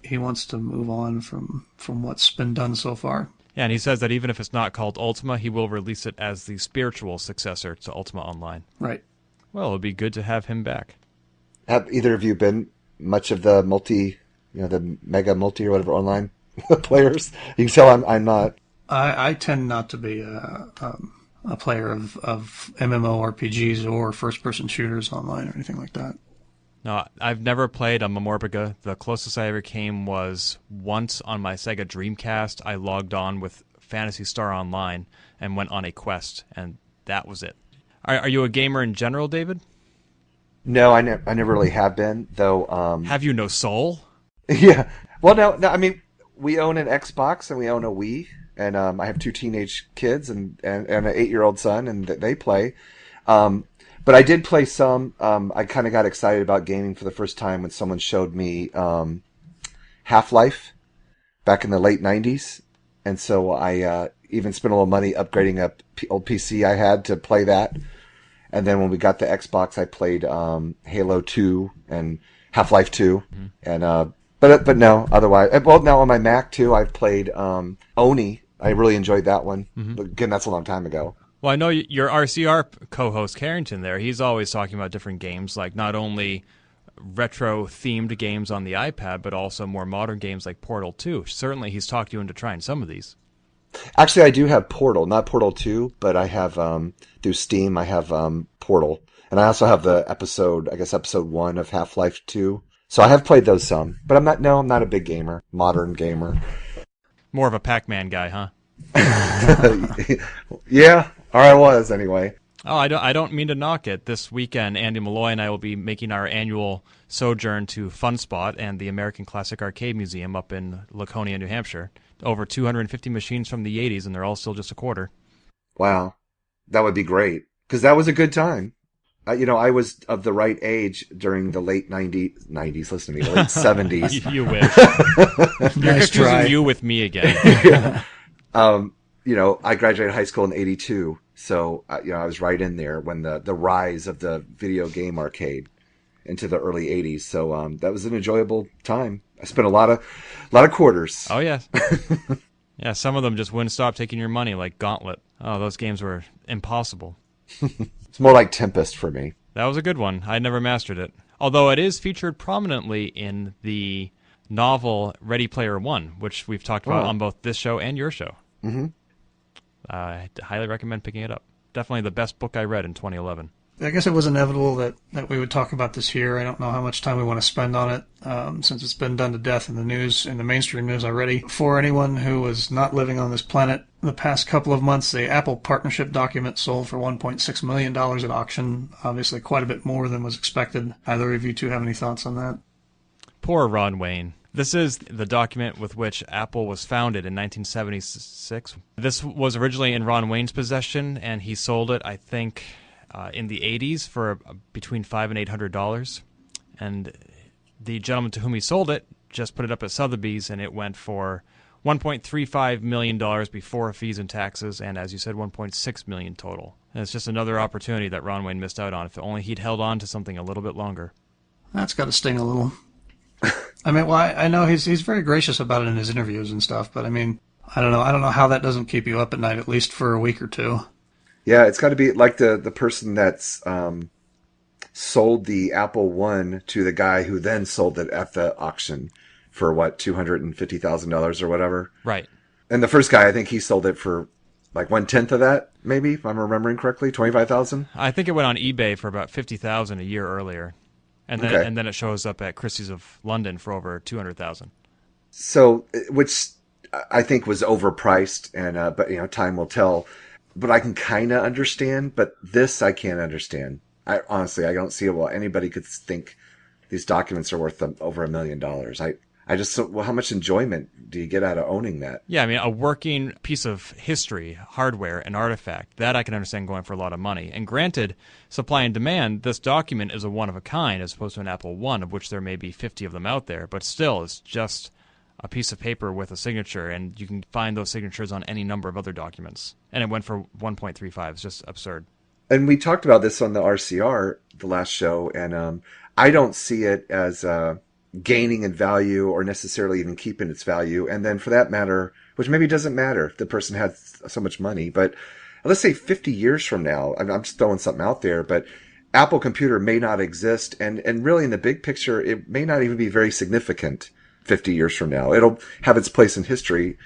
He wants to move on from what's been done so far. Yeah, and he says that even if it's not called Ultima, he will release it as the spiritual successor to Ultima Online. Right. Well, it would be good to have him back. Have either of you been much of the the mega multi or whatever online players? You can tell I'm not. I tend not to be a player of MMORPGs or first-person shooters online or anything like that. No, I've never played a Mamorbiga. The closest I ever came was once on my Sega Dreamcast. I logged on with Phantasy Star Online and went on a quest, and that was it. Are you a gamer in general, David? No, I never really have been, though. Have you no soul? Yeah. Well, no. I mean, we own an Xbox and we own a Wii, and I have 2 teenage kids and an 8-year-old son, and they play. But I did play some. I kind of got excited about gaming for the first time when someone showed me Half-Life back in the late 90s. And so I even spent a little money upgrading a old PC I had to play that. And then when we got the Xbox, I played Halo 2 and Half-Life 2. Mm-hmm. And but no, otherwise. Well, now on my Mac, too, I've played Oni. I really enjoyed that one. Mm-hmm. But again, that's a long time ago. Well, I know your RCR co-host, Carrington, there, he's always talking about different games, like not only retro-themed games on the iPad, but also more modern games like Portal 2. Certainly, he's talked you into trying some of these. Actually, I do have Portal, not Portal 2, but I have, through Steam, I have Portal. And I also have the episode 1 of Half-Life 2. So I have played those some, but I'm not a big gamer, modern gamer. More of a Pac-Man guy, huh? Yeah. Or I was, anyway. Oh, I don't mean to knock it. This weekend, Andy Malloy and I will be making our annual sojourn to Fun Spot and the American Classic Arcade Museum up in Laconia, New Hampshire. Over 250 machines from the 80s, and they're all still just a quarter. Wow. That would be great, because that was a good time. I was of the right age during the late 90s, listen to me, late 70s. You wish. You're Nice confusing try. you with me again. I graduated high school in 82, so, I was right in there when the rise of the video game arcade into the early 80s. So, that was an enjoyable time. I spent a lot of quarters. Oh, yeah. Yeah, some of them just wouldn't stop taking your money, like Gauntlet. Oh, those games were impossible. It's more like Tempest for me. That was a good one. I never mastered it. Although it is featured prominently in the novel Ready Player One, which we've talked about on both this show and your show. Mm-hmm. I highly recommend picking it up. Definitely the best book I read in 2011. I guess it was inevitable that we would talk about this here. I don't know how much time we want to spend on it, since it's been done to death in the news, in the mainstream news already. For anyone who was not living on this planet, the past couple of months, the Apple partnership document sold for $1.6 million at auction. Obviously quite a bit more than was expected. Either of you two have any thoughts on that? Poor Ron Wayne. This is the document with which Apple was founded in 1976. This was originally in Ron Wayne's possession, and he sold it, I think, in the 80s for between $500 and $800. And the gentleman to whom he sold it just put it up at Sotheby's, and it went for $1.35 million before fees and taxes, and as you said, $1.6 million total. And it's just another opportunity that Ron Wayne missed out on. If only he'd held on to something a little bit longer. That's got to sting a little. I mean, well, I know he's very gracious about it in his interviews and stuff, but I mean, I don't know how that doesn't keep you up at night, at least for a week or two. Yeah, it's got to be like the person that's sold the Apple One to the guy who then sold it at the auction for $250,000 or whatever. Right. And the first guy, I think he sold it for like 1/10 of that, maybe, if I'm remembering correctly, $25,000. I think it went on eBay for about $50,000 a year earlier. And then it shows up at Christie's of London for over $200,000. So, which I think was overpriced, and but time will tell. But I can kind of understand. But this I can't understand. I don't see why anybody could think these documents are worth over $1 million. How much enjoyment do you get out of owning that? Yeah, I mean, a working piece of history, hardware, an artifact, that I can understand going for a lot of money. And granted, supply and demand, this document is a one-of-a-kind as opposed to an Apple One, of which there may be 50 of them out there. But still, it's just a piece of paper with a signature, and you can find those signatures on any number of other documents. And it went for 1.35. It's just absurd. And we talked about this on the RCR, the last show, and I don't see it as gaining in value or necessarily even keeping its value. And then for that matter, which maybe doesn't matter if the person has so much money, but let's say 50 years from now, I'm just throwing something out there, but Apple Computer may not exist. And really in the big picture, it may not even be very significant 50 years from now. It'll have its place in history.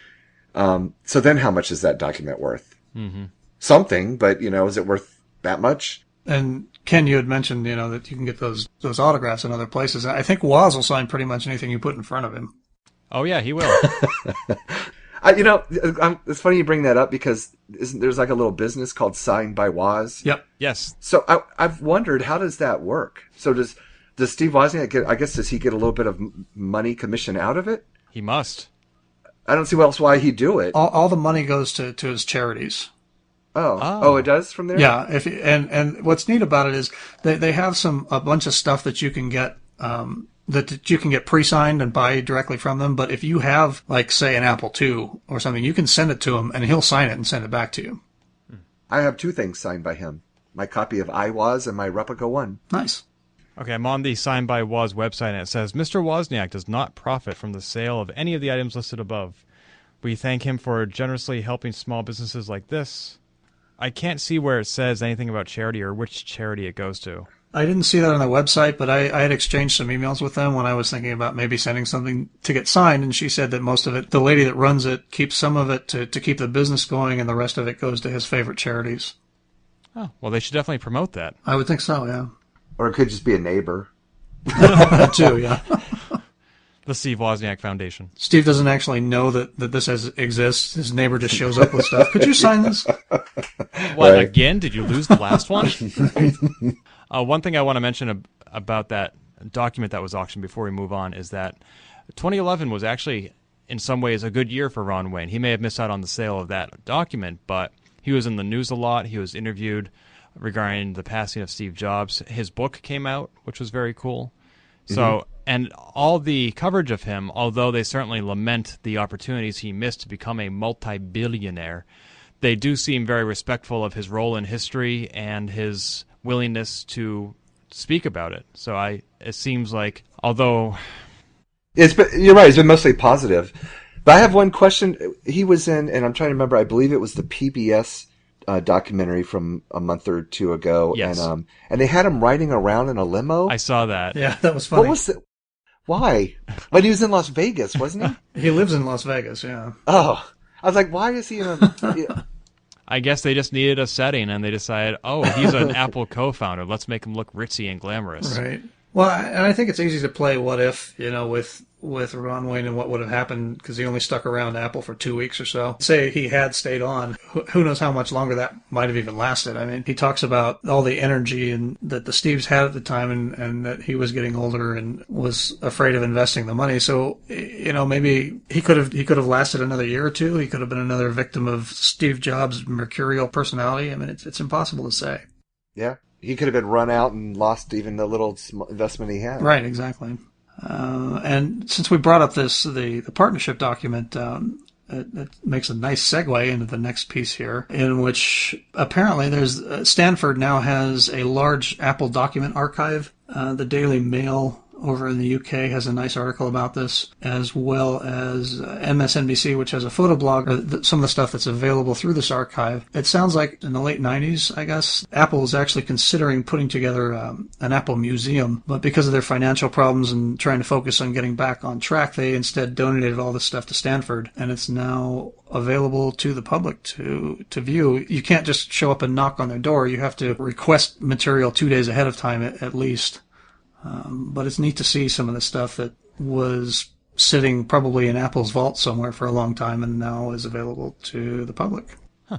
So then how much is that document worth? Mm-hmm. Something, but is it worth that much? And Ken, you had mentioned, that you can get those autographs in other places. I think Woz will sign pretty much anything you put in front of him. Oh yeah, he will. It's funny you bring that up because there's like a little business called Signed by Woz? Yep. Yes. So I've wondered, how does that work? So does Steve Wozniak does he get a little bit of money commission out of it? He must. I don't see why he'd do it. All the money goes to his charities. Oh, it does from there? Yeah. And what's neat about it is they have a bunch of stuff that you can get, that you can get pre-signed and buy directly from them. But if you have, like, say, an Apple II or something, you can send it to him and he'll sign it and send it back to you. I have two things signed by him. My copy of iWoz and my Replica One. Nice. Okay, I'm on the Signed by Woz website, and it says, Mr. Wozniak does not profit from the sale of any of the items listed above. We thank him for generously helping small businesses like this. I can't see where it says anything about charity or which charity it goes to. I didn't see that on the website, but I had exchanged some emails with them when I was thinking about maybe sending something to get signed, and she said that most of it, the lady that runs it, keeps some of it to keep the business going, and the rest of it goes to his favorite charities. Oh, well, they should definitely promote that. I would think so, yeah. Or it could just be a neighbor. That too, yeah. The Steve Wozniak Foundation. Steve doesn't actually know that this exists. His neighbor just shows up with stuff. Could you sign this? What, right. Again? Did you lose the last one? One thing I want to mention about that document that was auctioned before we move on is that 2011 was actually, in some ways, a good year for Ron Wayne. He may have missed out on the sale of that document, but he was in the news a lot. He was interviewed regarding the passing of Steve Jobs. His book came out, which was very cool. So, and all the coverage of him, although they certainly lament the opportunities he missed to become a multi-billionaire, they do seem very respectful of his role in history and his willingness to speak about it. So it seems like, although... You're right, it's been mostly positive. But I have one question. He was in, and I'm trying to remember, I believe it was the PBS documentary from a month or two ago. Yes. And they had him riding around in a limo. I saw that. Yeah, that was funny. What was it? Why? But he was in Las Vegas, wasn't he? He lives in Las Vegas, yeah. Oh. I was like, why is he in a... I guess they just needed a setting, and they decided, oh, he's an Apple co-founder. Let's make him look ritzy and glamorous. Right. Well, and I think it's easy to play what if, with Ron Wayne and what would have happened because he only stuck around Apple for 2 weeks or so. Say he had stayed on, who knows how much longer that might have even lasted. I mean, he talks about all the energy and that the Steves had at the time and that he was getting older and was afraid of investing the money. So, maybe he could have lasted another year or two. He could have been another victim of Steve Jobs' mercurial personality. I mean, it's impossible to say. Yeah. He could have been run out and lost even the little investment he had. Right, exactly. And since we brought up the partnership document, it makes a nice segue into the next piece here, in which apparently Stanford now has a large Apple document archive. The Daily Mail over in the UK has a nice article about this, as well as MSNBC, which has a photo blog, some of the stuff that's available through this archive. It sounds like in the late 90s, I guess, Apple is actually considering putting together an Apple museum, but because of their financial problems and trying to focus on getting back on track, they instead donated all this stuff to Stanford, and it's now available to the public to view. You can't just show up and knock on their door. You have to request material 2 days ahead of time at least. But it's neat to see some of the stuff that was sitting probably in Apple's vault somewhere for a long time and now is available to the public. Huh.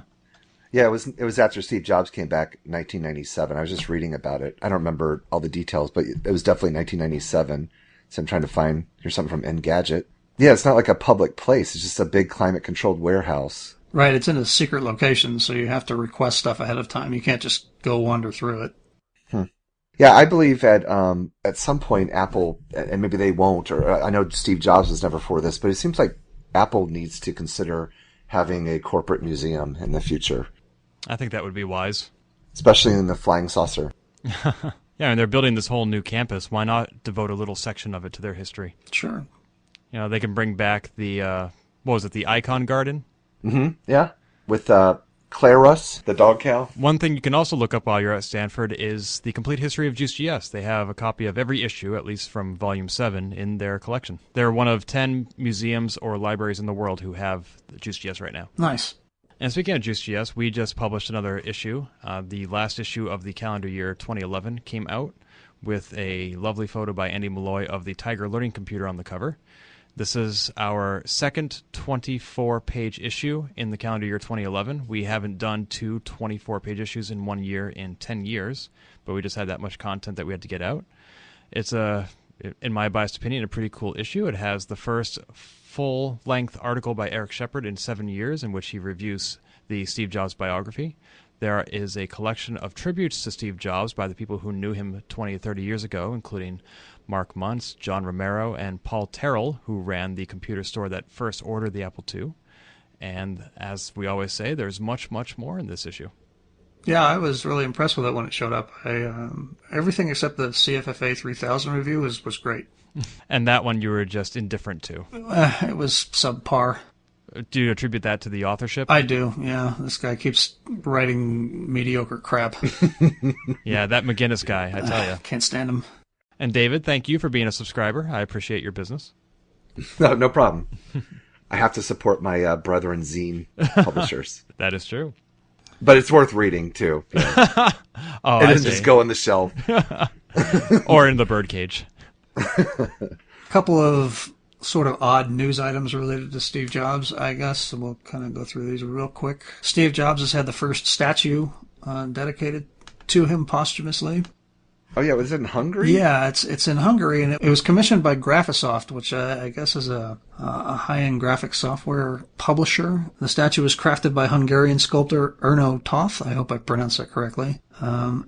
Yeah, it was after Steve Jobs came back in 1997. I was just reading about it. I don't remember all the details, but it was definitely 1997. So I'm trying to find, here's something from Engadget. Yeah, it's not like a public place. It's just a big climate-controlled warehouse. Right, it's in a secret location, so you have to request stuff ahead of time. You can't just go wander through it. Yeah, I believe at some point Apple, and maybe they won't, or I know Steve Jobs was never for this, but it seems like Apple needs to consider having a corporate museum in the future. I think that would be wise. Especially in the flying saucer. Yeah, and they're building this whole new campus. Why not devote a little section of it to their history? Sure. They can bring back the, the Icon Garden? Mm-hmm, yeah. With Clarus, the dog cow. One thing you can also look up while you're at Stanford is the complete history of JuiceGS. They have a copy of every issue, at least from Volume 7, in their collection. They're one of 10 museums or libraries in the world who have JuiceGS right now. Nice. And speaking of JuiceGS, we just published another issue. The last issue of the calendar year 2011 came out with a lovely photo by Andy Malloy of the Tiger Learning Computer on the cover. This is our second 24-page issue in the calendar year 2011. We haven't done two 24-page issues in 1 year in 10 years, but we just had that much content that we had to get out. It's, in my biased opinion, a pretty cool issue. It has the first full-length article by Eric Shepard in 7 years in which he reviews the Steve Jobs biography. There is a collection of tributes to Steve Jobs by the people who knew him 20 or 30 years ago, including Mark Muntz, John Romero, and Paul Terrell, who ran the computer store that first ordered the Apple II. And as we always say, there's much, much more in this issue. Yeah, I was really impressed with it when it showed up. Everything except the CFFA 3000 review was great. And that one you were just indifferent to. It was subpar. Do you attribute that to the authorship? I do, yeah. This guy keeps writing mediocre crap. Yeah, that McGinnis guy, I tell you. Can't stand him. And David, thank you for being a subscriber. I appreciate your business. No problem. I have to support my brethren zine publishers. That is true. But it's worth reading, too. You know. Oh, it doesn't just go on the shelf. Or in the birdcage. Couple of sort of odd news items related to Steve Jobs, I guess. So we'll kind of go through these real quick. Steve Jobs has had the first statue dedicated to him posthumously. Oh yeah, was it in Hungary? Yeah, it's in Hungary, and it was commissioned by Graphisoft, which I guess is a high-end graphic software publisher. The statue was crafted by Hungarian sculptor Erno Toth. I hope I pronounced that correctly.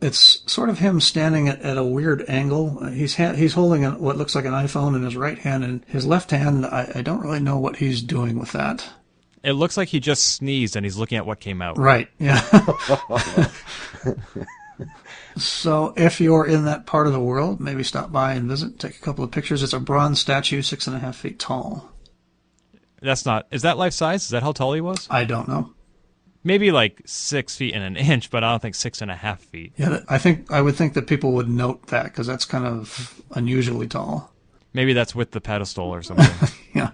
It's sort of him standing at a weird angle. He's holding what looks like an iPhone in his right hand, and his left hand, I don't really know what he's doing with that. It looks like he just sneezed and he's looking at what came out. Right, yeah. So if you're in that part of the world, maybe stop by and visit, take a couple of pictures. It's a bronze statue, 6.5 feet tall. Is that life size? Is that how tall he was? I don't know. Maybe like 6 feet and an inch, but I don't think 6.5 feet. Yeah, I would think that people would note that because that's kind of unusually tall. Maybe that's with the pedestal or something. Yeah,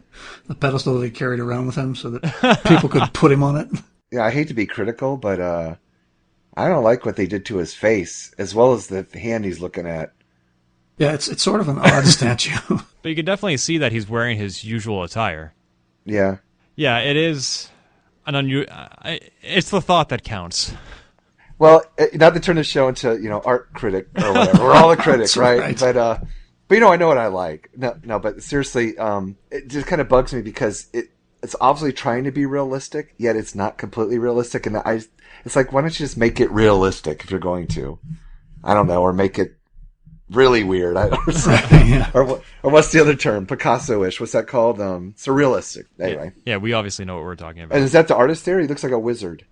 the pedestal that he carried around with him so that people could put him on it. Yeah, I hate to be critical, but I don't like what they did to his face, as well as the hand he's looking at. Yeah, it's sort of an odd statue. But you can definitely see that he's wearing his usual attire. Yeah. Yeah, it is an it's the thought that counts. Well, not to turn the show into, art critic or whatever. We're all a critic, right? But I know what I like. No, but seriously, it just kind of bugs me because it's obviously trying to be realistic, yet it's not completely realistic. And it's like, why don't you just make it realistic if you're going to? I don't know, or make it really weird. Yeah. Or what's the other term? Picasso-ish. What's that called? Surrealistic. Anyway. Yeah, we obviously know what we're talking about. And is that the artist there? He looks like a wizard.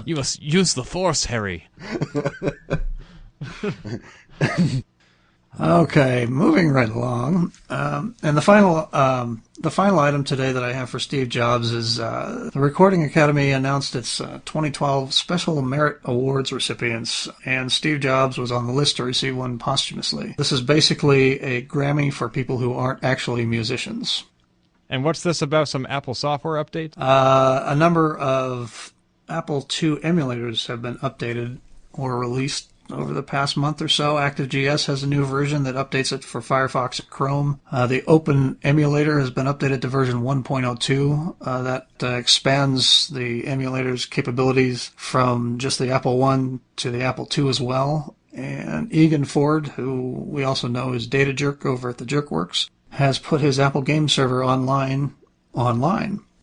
You must use the Force, Harry. Okay, moving right along. And the final item today that I have for Steve Jobs is the Recording Academy announced its 2012 Special Merit Awards recipients, and Steve Jobs was on the list to receive one posthumously. This is basically a Grammy for people who aren't actually musicians. And what's this about? Some Apple software update? A number of Apple II emulators have been updated or released over the past month or so. ActiveGS has a new version that updates it for Firefox and Chrome. The Open emulator has been updated to version 1.02. That expands the emulator's capabilities from just the Apple I to the Apple II as well. And Egan Ford, who we also know is Data Jerk over at the Jerkworks, has put his Apple Game Server online.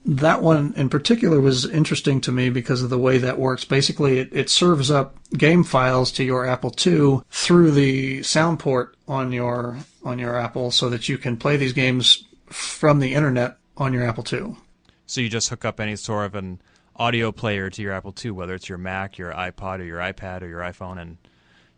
That one in particular was interesting to me because of the way that works. Basically, it serves up game files to your Apple II through the sound port on your Apple so that you can play these games from the internet on your Apple II. So you just hook up any sort of an audio player to your Apple II, whether it's your Mac, your iPod, or your iPad, or your iPhone, and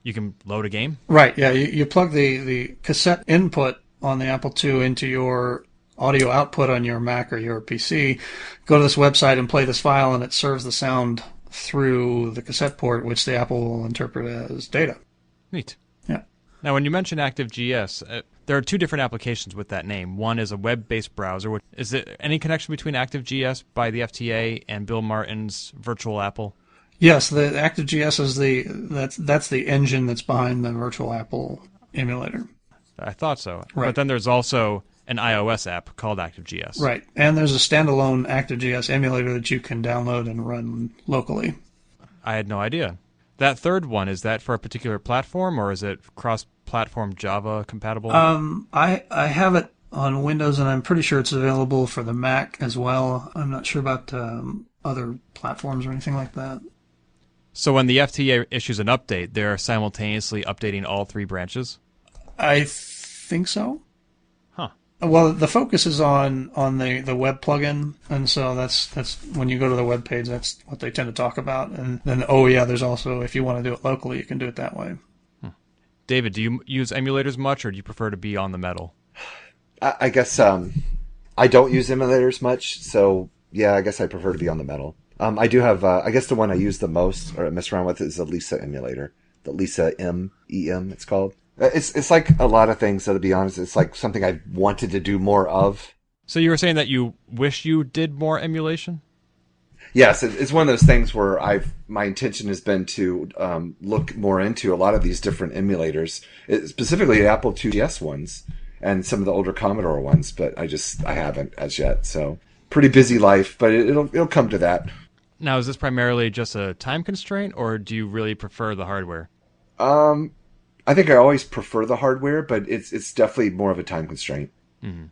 you can load a game? Right, yeah. You plug the cassette input on the Apple II into your audio output on your Mac or your PC, go to this website and play this file, and it serves the sound through the cassette port, which the Apple will interpret as data. Neat. Yeah. Now, when you mention ActiveGS, there are two different applications with that name. One is a web-based browser. Is there any connection between ActiveGS by the FTA and Bill Martin's Virtual Apple? Yes, the ActiveGS is that's the engine that's behind the Virtual Apple emulator. I thought so. Right. But then there's also an iOS app called ActiveGS. Right, and there's a standalone ActiveGS emulator that you can download and run locally. I had no idea. That third one, is that for a particular platform, or is it cross-platform Java compatible? I have it on Windows, and I'm pretty sure it's available for the Mac as well. I'm not sure about other platforms or anything like that. So when the FTA issues an update, they're simultaneously updating all three branches? I think so. Huh. Well, the focus is on the web plugin, and so that's when you go to the web page, that's what they tend to talk about. And then, there's also, if you want to do it locally, you can do it that way. David, do you use emulators much, or do you prefer to be on the metal? I guess I don't use emulators much, so yeah, I guess I prefer to be on the metal. I do have, I guess the one I use the most, or mess around with, is the Lisa emulator. The Lisa EM, it's called. It's like a lot of things, so to be honest, it's like something I wanted to do more of. So you were saying that you wish you did more emulation? Yes, it's one of those things where my intention has been to look more into a lot of these different emulators, specifically the Apple IIgs ones and some of the older Commodore ones, but I haven't as yet. So pretty busy life, but it'll come to that. Now, is this primarily just a time constraint, or do you really prefer the hardware? I think I always prefer the hardware, but it's definitely more of a time constraint. Mm-hmm.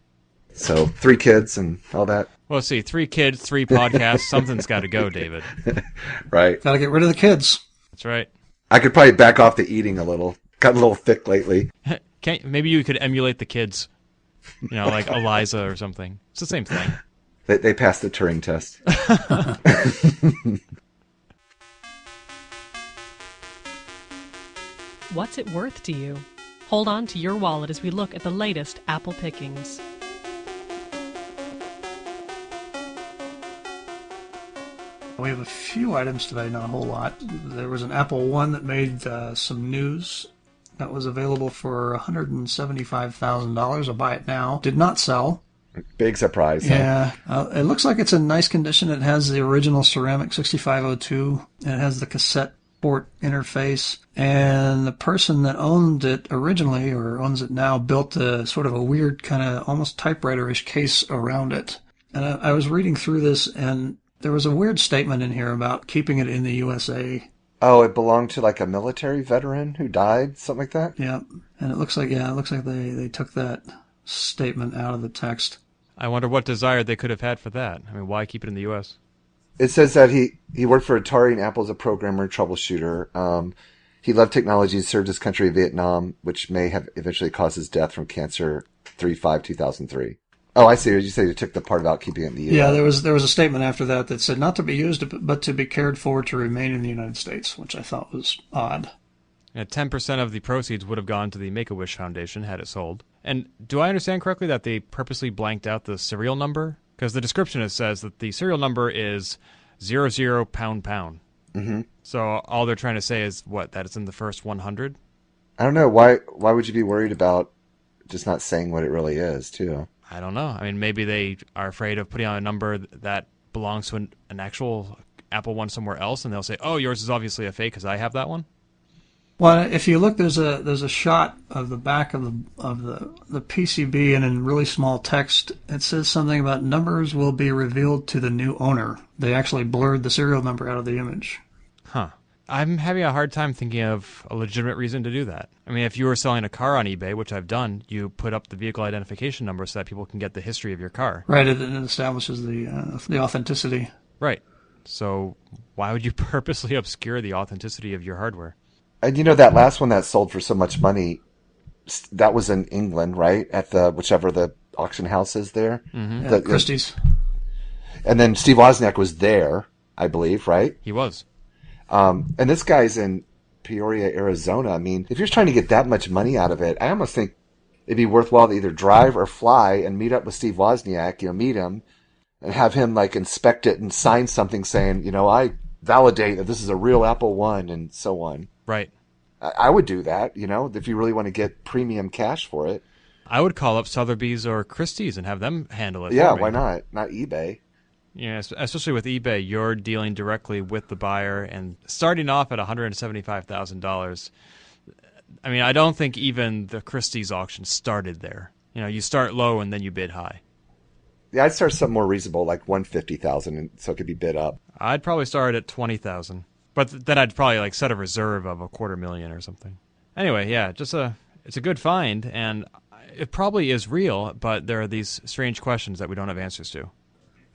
So 3 kids and all that. Well, let's see, 3 kids, 3 podcasts. Something's got to go, David. Right. Got to get rid of the kids. That's right. I could probably back off the eating a little. Got a little thick lately. Maybe you could emulate the kids. Like Eliza or something. It's the same thing. They passed the Turing test. What's it worth to you? Hold on to your wallet as we look at the latest Apple pickings. We have a few items today, not a whole lot. There was an Apple I that made some news that was available for $175,000. I'll buy it now. Did not sell. Big surprise. Yeah. It looks like it's in nice condition. It has the original ceramic 6502. And it has the cassette port interface. And the person that owned it originally, or owns it now, built a sort of a weird kind of almost typewriter-ish case around it. And I was reading through this, and there was a weird statement in here about keeping it in the USA. Oh, it belonged to like a military veteran who died, something like that? Yeah. And it looks like they took that statement out of the text. I wonder what desire they could have had for that. I mean, why keep it in the U.S.? It says that he worked for Atari and Apple as a programmer and troubleshooter. He loved technology and served his country in Vietnam, which may have eventually caused his death from cancer 3/5/2003. Oh, I see. You say you took the part about keeping it in the U.S. Yeah, there was a statement after that said not to be used, but to be cared for to remain in the United States, which I thought was odd. Yeah, 10% of the proceeds would have gone to the Make-A-Wish Foundation had it sold. And do I understand correctly that they purposely blanked out the serial number? Because the description says that the serial number is 00 pound pound. Mm-hmm. So all they're trying to say is what? That it's in the first 100? I don't know. Why would you be worried about just not saying what it really is, too? I don't know. I mean, maybe they are afraid of putting on a number that belongs to an actual Apple one somewhere else, and they'll say, "Oh, yours is obviously a fake because I have that one." Well, if you look, there's a shot of the back of the PCB, and in really small text, it says something about numbers will be revealed to the new owner. They actually blurred the serial number out of the image. Huh. I'm having a hard time thinking of a legitimate reason to do that. I mean, if you were selling a car on eBay, which I've done, you put up the vehicle identification number so that people can get the history of your car. Right, it establishes the authenticity. Right. So why would you purposely obscure the authenticity of your hardware? And that last one that sold for so much money, that was in England, right? At whichever the auction house is there. Mm-hmm. Yeah, Christie's. And then Steve Wozniak was there, I believe, right? He was. And this guy's in Peoria, Arizona. I mean, if you're trying to get that much money out of it, I almost think it'd be worthwhile to either drive or fly and meet up with Steve Wozniak, meet him and have him like inspect it and sign something saying, I validate that this is a real Apple I and so on. Right. I would do that, if you really want to get premium cash for it. I would call up Sotheby's or Christie's and have them handle it. Yeah, for me. Why not? Not eBay. Yeah, especially with eBay, you're dealing directly with the buyer and starting off at $175,000. I mean, I don't think even the Christie's auction started there. You start low and then you bid high. Yeah, I'd start something more reasonable, like $150,000, so it could be bid up. I'd probably start at $20,000, but then I'd probably set a reserve of $250,000 or something. Anyway, yeah, it's a good find, and it probably is real, but there are these strange questions that we don't have answers to.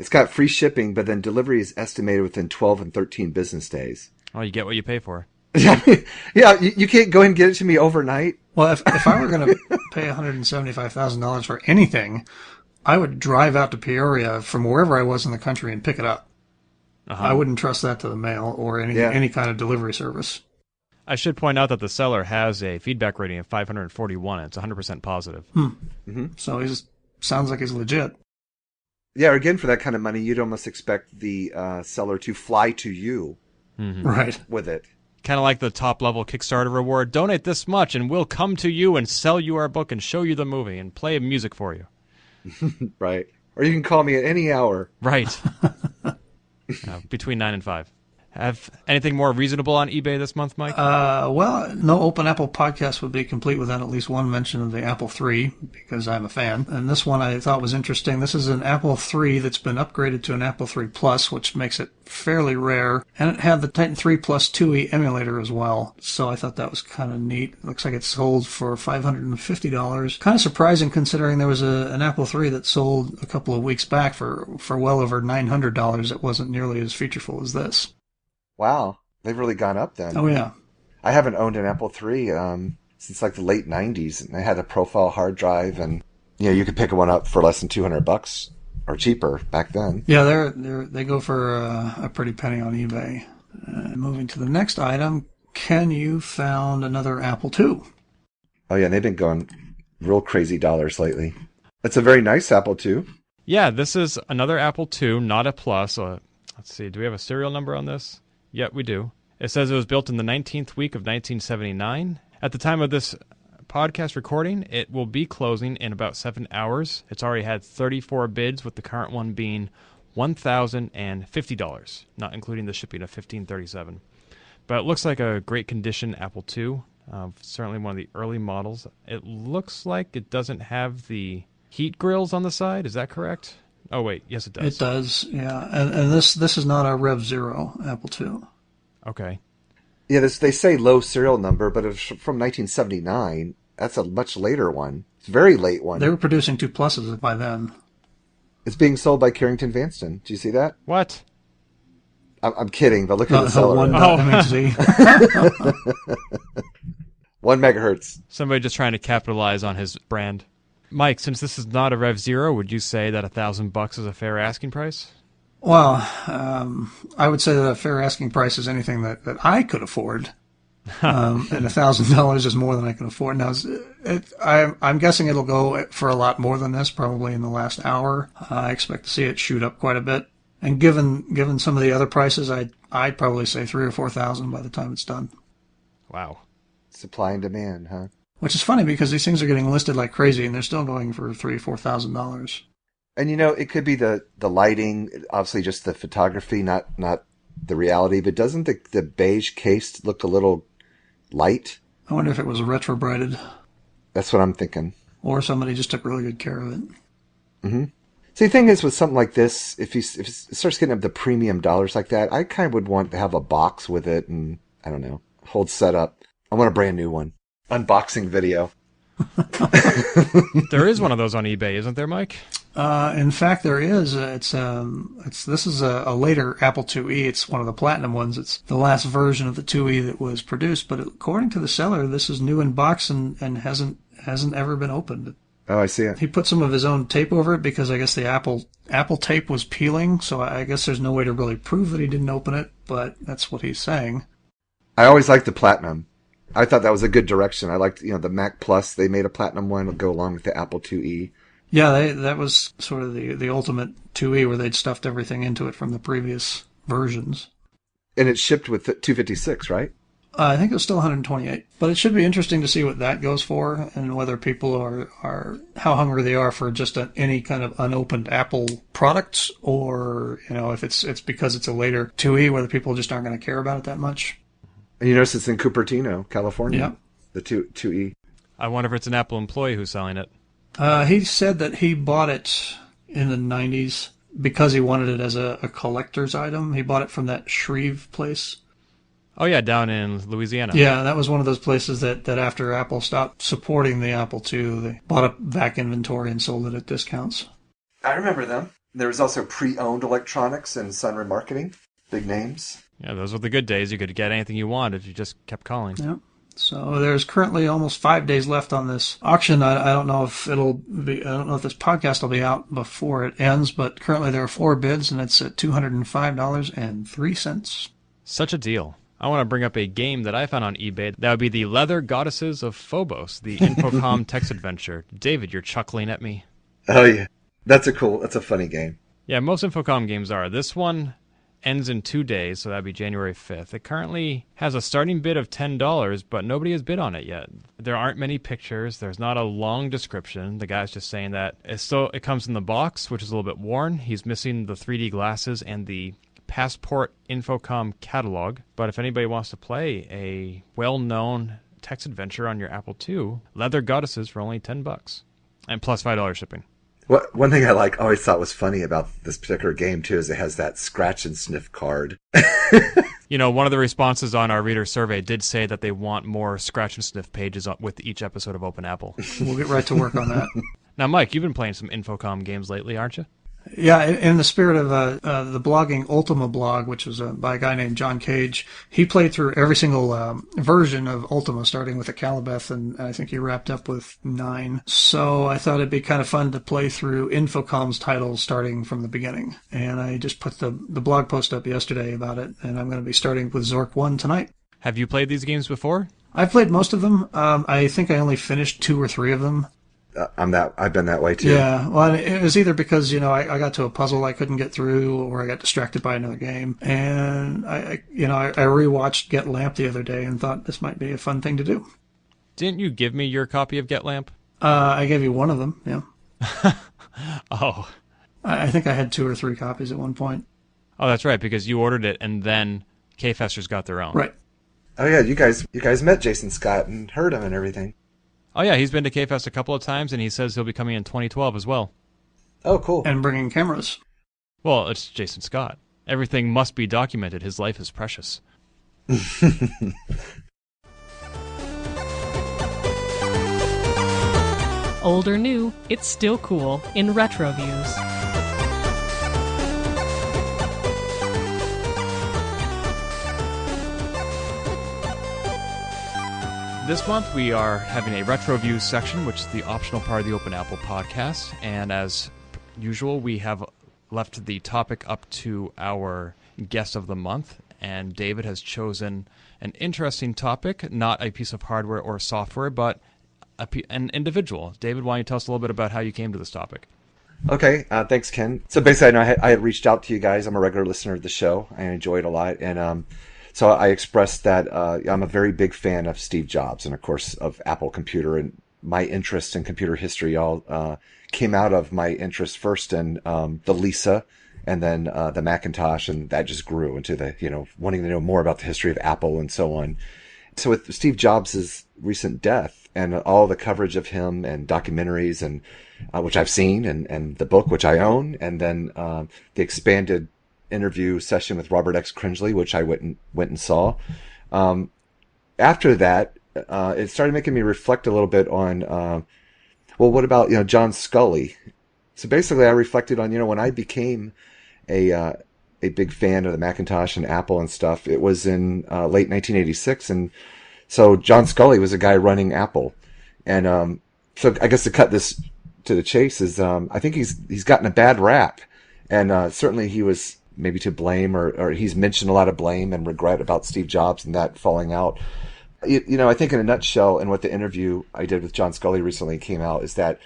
It's got free shipping, but then delivery is estimated within 12 and 13 business days. Oh, you get what you pay for. Yeah, you can't go and get it to me overnight. Well, if I were going to pay $175,000 for anything, I would drive out to Peoria from wherever I was in the country and pick it up. Uh-huh. I wouldn't trust that to the mail or any kind of delivery service. I should point out that the seller has a feedback rating of 541. It's 100% positive. Mm-hmm. So he sounds like he's legit. Yeah, again, for that kind of money, you'd almost expect the seller to fly to you right with it. Kind of like the top-level Kickstarter reward. Donate this much, and we'll come to you and sell you our book and show you the movie and play music for you. Right. Or you can call me at any hour. Right. Between 9 and 5. Have anything more reasonable on eBay this month, Mike? Well, no Open Apple podcast would be complete without at least one mention of the Apple III, because I'm a fan. And this one I thought was interesting. This is an Apple III that's been upgraded to an Apple III Plus, which makes it fairly rare. And it had the Titan 3 Plus 2E emulator as well. So I thought that was kind of neat. It looks like it sold for $550. Kind of surprising considering there was an Apple III that sold a couple of weeks back for well over $900. It wasn't nearly as featureful as this. Wow, they've really gone up then. Oh, yeah. I haven't owned an Apple III since like the late 90s. And I had a profile hard drive, and you could pick one up for less than $200 or cheaper back then. Yeah, they go for a pretty penny on eBay. Moving to the next item, Ken, you found another Apple II. Oh, yeah, and they've been going real crazy dollars lately. It's a very nice Apple II. Yeah, this is another Apple II, not a Plus. Let's see, do we have a serial number on this? Yeah, we do. It says it was built in the 19th week of 1979. At the time of this podcast recording, it will be closing in about 7 hours. It's already had 34 bids, with the current one being $1,050, not including the shipping of $1,537. But it looks like a great condition Apple II. Certainly one of the early models. It looks like it doesn't have the heat grills on the side. Is that correct? Oh, wait. Yes, it does. It does, yeah. And this is not a Rev Zero Apple II. Okay. Yeah, they say low serial number, but it's from 1979. That's a much later one. It's a very late one. They were producing 2 Pluses by then. It's being sold by Carrington Vanston. Do you see that? What? I'm kidding, but look at the seller. 1.mhz. 1 megahertz. Somebody just trying to capitalize on his brand. Mike, since this is not a Rev Zero, would you say that $1,000 is a fair asking price? Well, I would say that a fair asking price is anything that I could afford. And $1,000 is more than I can afford. Now, I'm guessing it'll go for a lot more than this, probably in the last hour. I expect to see it shoot up quite a bit. And given some of the other prices, I'd probably say $3,000 or $4,000 by the time it's done. Wow. Supply and demand, huh? Which is funny because these things are getting listed like crazy, and they're still going for $3,000 or $4,000. And it could be the lighting, obviously just the photography, not the reality. But doesn't the beige case look a little light? I wonder if it was retro-brighted. That's what I'm thinking. Or somebody just took really good care of it. Mm-hmm. See, the thing is, with something like this, if it starts getting up the premium dollars like that, I kind of would want to have a box with it, and I don't know, whole setup. I want a brand new one. Unboxing video. There is one of those on eBay, isn't there, Mike? In fact, there is. This is a later Apple IIe. It's one of the platinum ones. It's the last version of the IIe that was produced. But according to the seller, this is new in box and hasn't ever been opened. Oh, I see it. He put some of his own tape over it because I guess the Apple tape was peeling. So I guess there's no way to really prove that he didn't open it. But that's what he's saying. I always liked the platinum. I thought that was a good direction. I liked, the Mac Plus. They made a platinum one to go along with the Apple IIe. Yeah, that was sort of the ultimate 2E where they'd stuffed everything into it from the previous versions. And it shipped with 256, right? I think it was still 128. But it should be interesting to see what that goes for and whether people are how hungry they are for just any kind of unopened Apple products, or if it's because it's a later 2E, whether people just aren't going to care about it that much. And you notice it's in Cupertino, California. Yeah. The 2E. I wonder if it's an Apple employee who's selling it. He said that he bought it in the 90s because he wanted it as a collector's item. He bought it from that Shreve place. Oh, yeah, down in Louisiana. Yeah, that was one of those places that after Apple stopped supporting the Apple II, they bought up back inventory and sold it at discounts. I remember them. There was also pre-owned electronics and Sunray Marketing. Big names. Yeah, those were the good days. You could get anything you wanted if you just kept calling. Yeah. So there's currently almost 5 days left on this auction. I don't know if it'll be. I don't know if this podcast will be out before it ends. But currently there are 4 bids, and it's at $205.03. Such a deal. I want to bring up a game that I found on eBay. That would be the Leather Goddesses of Phobos, the Infocom text adventure. David, you're chuckling at me. Oh yeah, that's a funny game. Yeah, most Infocom games are. This one ends in 2 days, so that'd be January 5th. It currently has a starting bid of $10, but nobody has bid on it yet. There aren't many pictures. There's not a long description. The guy's just saying that it comes in the box, which is a little bit worn. He's missing the 3D glasses and the Passport Infocom catalog. But if anybody wants to play a well-known text adventure on your Apple II, Leather Goddesses for only $10, and plus $5 shipping. One thing I always thought was funny about this particular game too is it has that scratch and sniff card. One of the responses on our reader survey did say that they want more scratch and sniff pages with each episode of Open Apple. We'll get right to work on that. Now, Mike, you've been playing some Infocom games lately, aren't you? Yeah, in the spirit of the blogging Ultima blog, which was by a guy named John Cage, he played through every single version of Ultima, starting with the Calibeth, and I think he wrapped up with 9. So I thought it'd be kind of fun to play through Infocom's titles starting from the beginning. And I just put the blog post up yesterday about it, and I'm going to be starting with Zork 1 tonight. Have you played these games before? I've played most of them. I think I only finished 2 or 3 of them. I've been that way too. Yeah, well, it was either because I got to a puzzle I couldn't get through, or I got distracted by another game, and I rewatched Get Lamp the other day and thought this might be a fun thing to do. Didn't you give me your copy of Get Lamp? I gave you one of them. Yeah. Oh. I think I had 2 or 3 copies at one point. Oh, that's right, because you ordered it and then K-Festers got their own. Right. Oh yeah, you guys met Jason Scott and heard him and everything. Oh, yeah, he's been to K-Fest a couple of times, and he says he'll be coming in 2012 as well. Oh, cool. And bringing cameras. Well, it's Jason Scott. Everything must be documented. His life is precious. Old or new, it's still cool in Retro Views. This month we are having a Retro Views section, which is the optional part of the Open Apple podcast. And as usual, we have left the topic up to our guest of the month. And David has chosen an interesting topic, not a piece of hardware or software, but an individual. David, why don't you tell us a little bit about how you came to this topic? Okay, thanks, Ken. So basically, I know I had reached out to you guys. I'm a regular listener of the show. I enjoy it a lot. And so I expressed that I'm a very big fan of Steve Jobs and, of course, of Apple Computer. And my interest in computer history all came out of my interest first in the Lisa and then the Macintosh. And that just grew into the, wanting to know more about the history of Apple and so on. So with Steve Jobs' recent death and all the coverage of him and documentaries and which I've seen and the book, which I own, and then the expanded interview session with Robert X. Cringely, which I went and saw. After that, it started making me reflect a little bit on, what about, John Sculley? So basically I reflected on, when I became a big fan of the Macintosh and Apple and stuff, it was in late 1986. And so John Sculley was a guy running Apple. And so I guess to cut this to the chase is I think he's gotten a bad rap. And certainly he was maybe to blame, or he's mentioned a lot of blame and regret about Steve Jobs and that falling out. I think in a nutshell, and what the interview I did with John Sculley recently came out, is that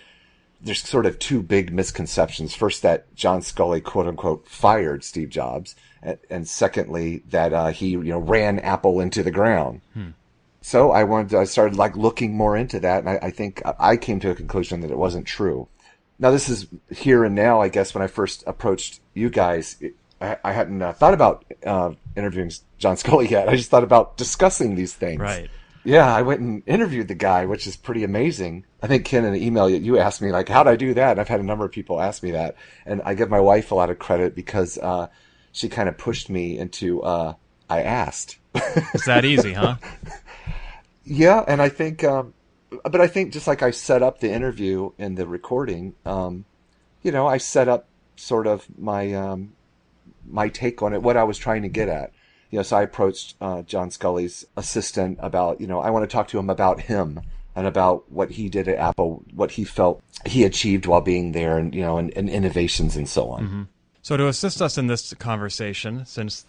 there's sort of 2 big misconceptions. First, that John Sculley, quote unquote, fired Steve Jobs. And secondly, that he, ran Apple into the ground. So I started looking more into that. And I think I came to a conclusion that it wasn't true. Now, this is here and now, I guess, when I first approached you guys, I hadn't thought about interviewing John Sculley yet. I just thought about discussing these things. Right. Yeah, I went and interviewed the guy, which is pretty amazing. I think, Ken, in an email, you asked me, how'd I do that? And I've had a number of people ask me that. And I give my wife a lot of credit because she kind of pushed me into, I asked. It's that easy, huh? Yeah, and I think, but I think just like I set up the interview in the recording, I set up sort of my take on it, what I was trying to get at. So I approached John Sculley's assistant about, I want to talk to him and about what he did at Apple, what he felt he achieved while being there, and and innovations and so on. Mm-hmm. So to assist us in this conversation, since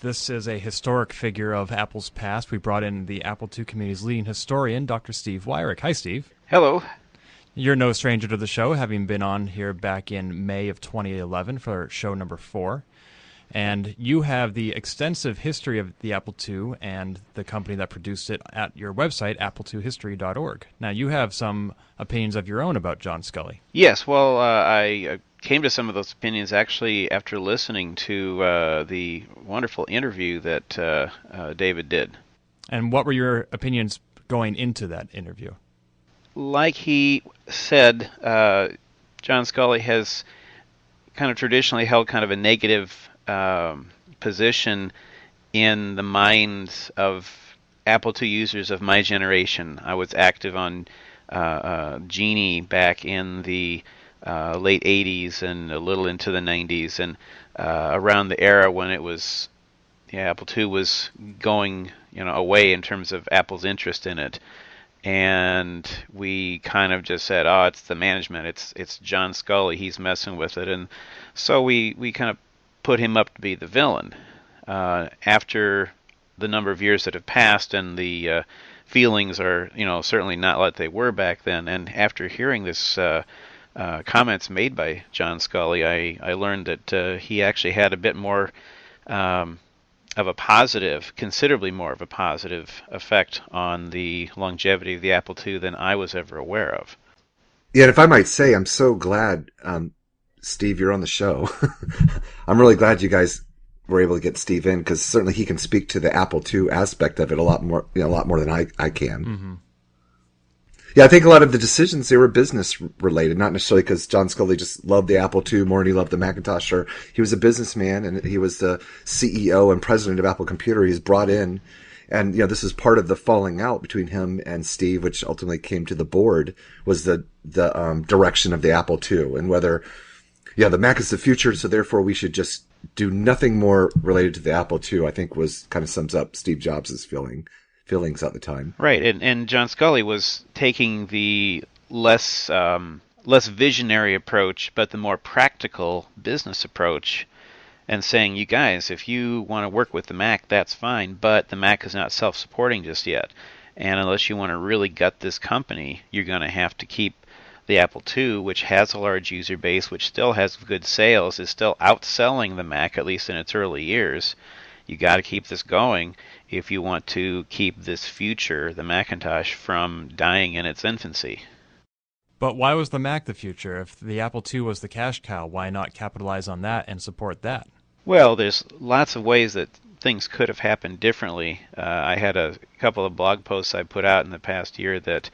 this is a historic figure of Apple's past, we brought in the Apple II community's leading historian, Dr. Steve Weyhrich. Hi, Steve. Hello. You're no stranger to the show, having been on here back in May of 2011 for show number 4. And you have the extensive history of the Apple II and the company that produced it at your website, apple2history.org. Now, you have some opinions of your own about John Sculley. Yes, well, I came to some of those opinions actually after listening to the wonderful interview that David did. And what were your opinions going into that interview? Like he said, John Sculley has kind of traditionally held kind of a negative position in the minds of Apple II users of my generation. I was active on Genie back in the late 80s and a little into the 90s, and around the era when it was Apple II was going away in terms of Apple's interest in it. And we kind of just said, oh, it's the management, it's John Sculley, he's messing with it. And so we kind of put him up to be the villain. After the number of years that have passed and the feelings are certainly not like they were back then, and after hearing this comments made by John Sculley, I learned that he actually had a bit more of a positive, considerably more of a positive effect on the longevity of the Apple II than I was ever aware of. Yeah, and if I might say, I'm so glad, Steve, you're on the show. I'm really glad you guys were able to get Steve in, because certainly he can speak to the Apple II aspect of it a lot more than I can. Mm-hmm. Yeah, I think a lot of the decisions, they were business related, not necessarily because John Sculley just loved the Apple II more than he loved the Macintosh. Or he was a businessman, and he was the CEO and president of Apple Computer. He's brought in, and this is part of the falling out between him and Steve, which ultimately came to the board, was the direction of the Apple II, and whether the Mac is the future, so therefore we should just do nothing more related to the Apple II. I think was kind of sums up Steve Jobs' feelings at the time. Right, and John Sculley was taking the less visionary approach, but the more practical business approach, and saying, you guys, if you want to work with the Mac, that's fine, but the Mac is not self-supporting just yet. And unless you want to really gut this company, you're going to have to keep the Apple II, which has a large user base, which still has good sales, is still outselling the Mac, at least in its early years. You got to keep this going if you want to keep this future, the Macintosh, from dying in its infancy. But why was the Mac the future? If the Apple II was the cash cow, why not capitalize on that and support that? Well, there's lots of ways that things could have happened differently. I had a couple of blog posts I put out in the past year that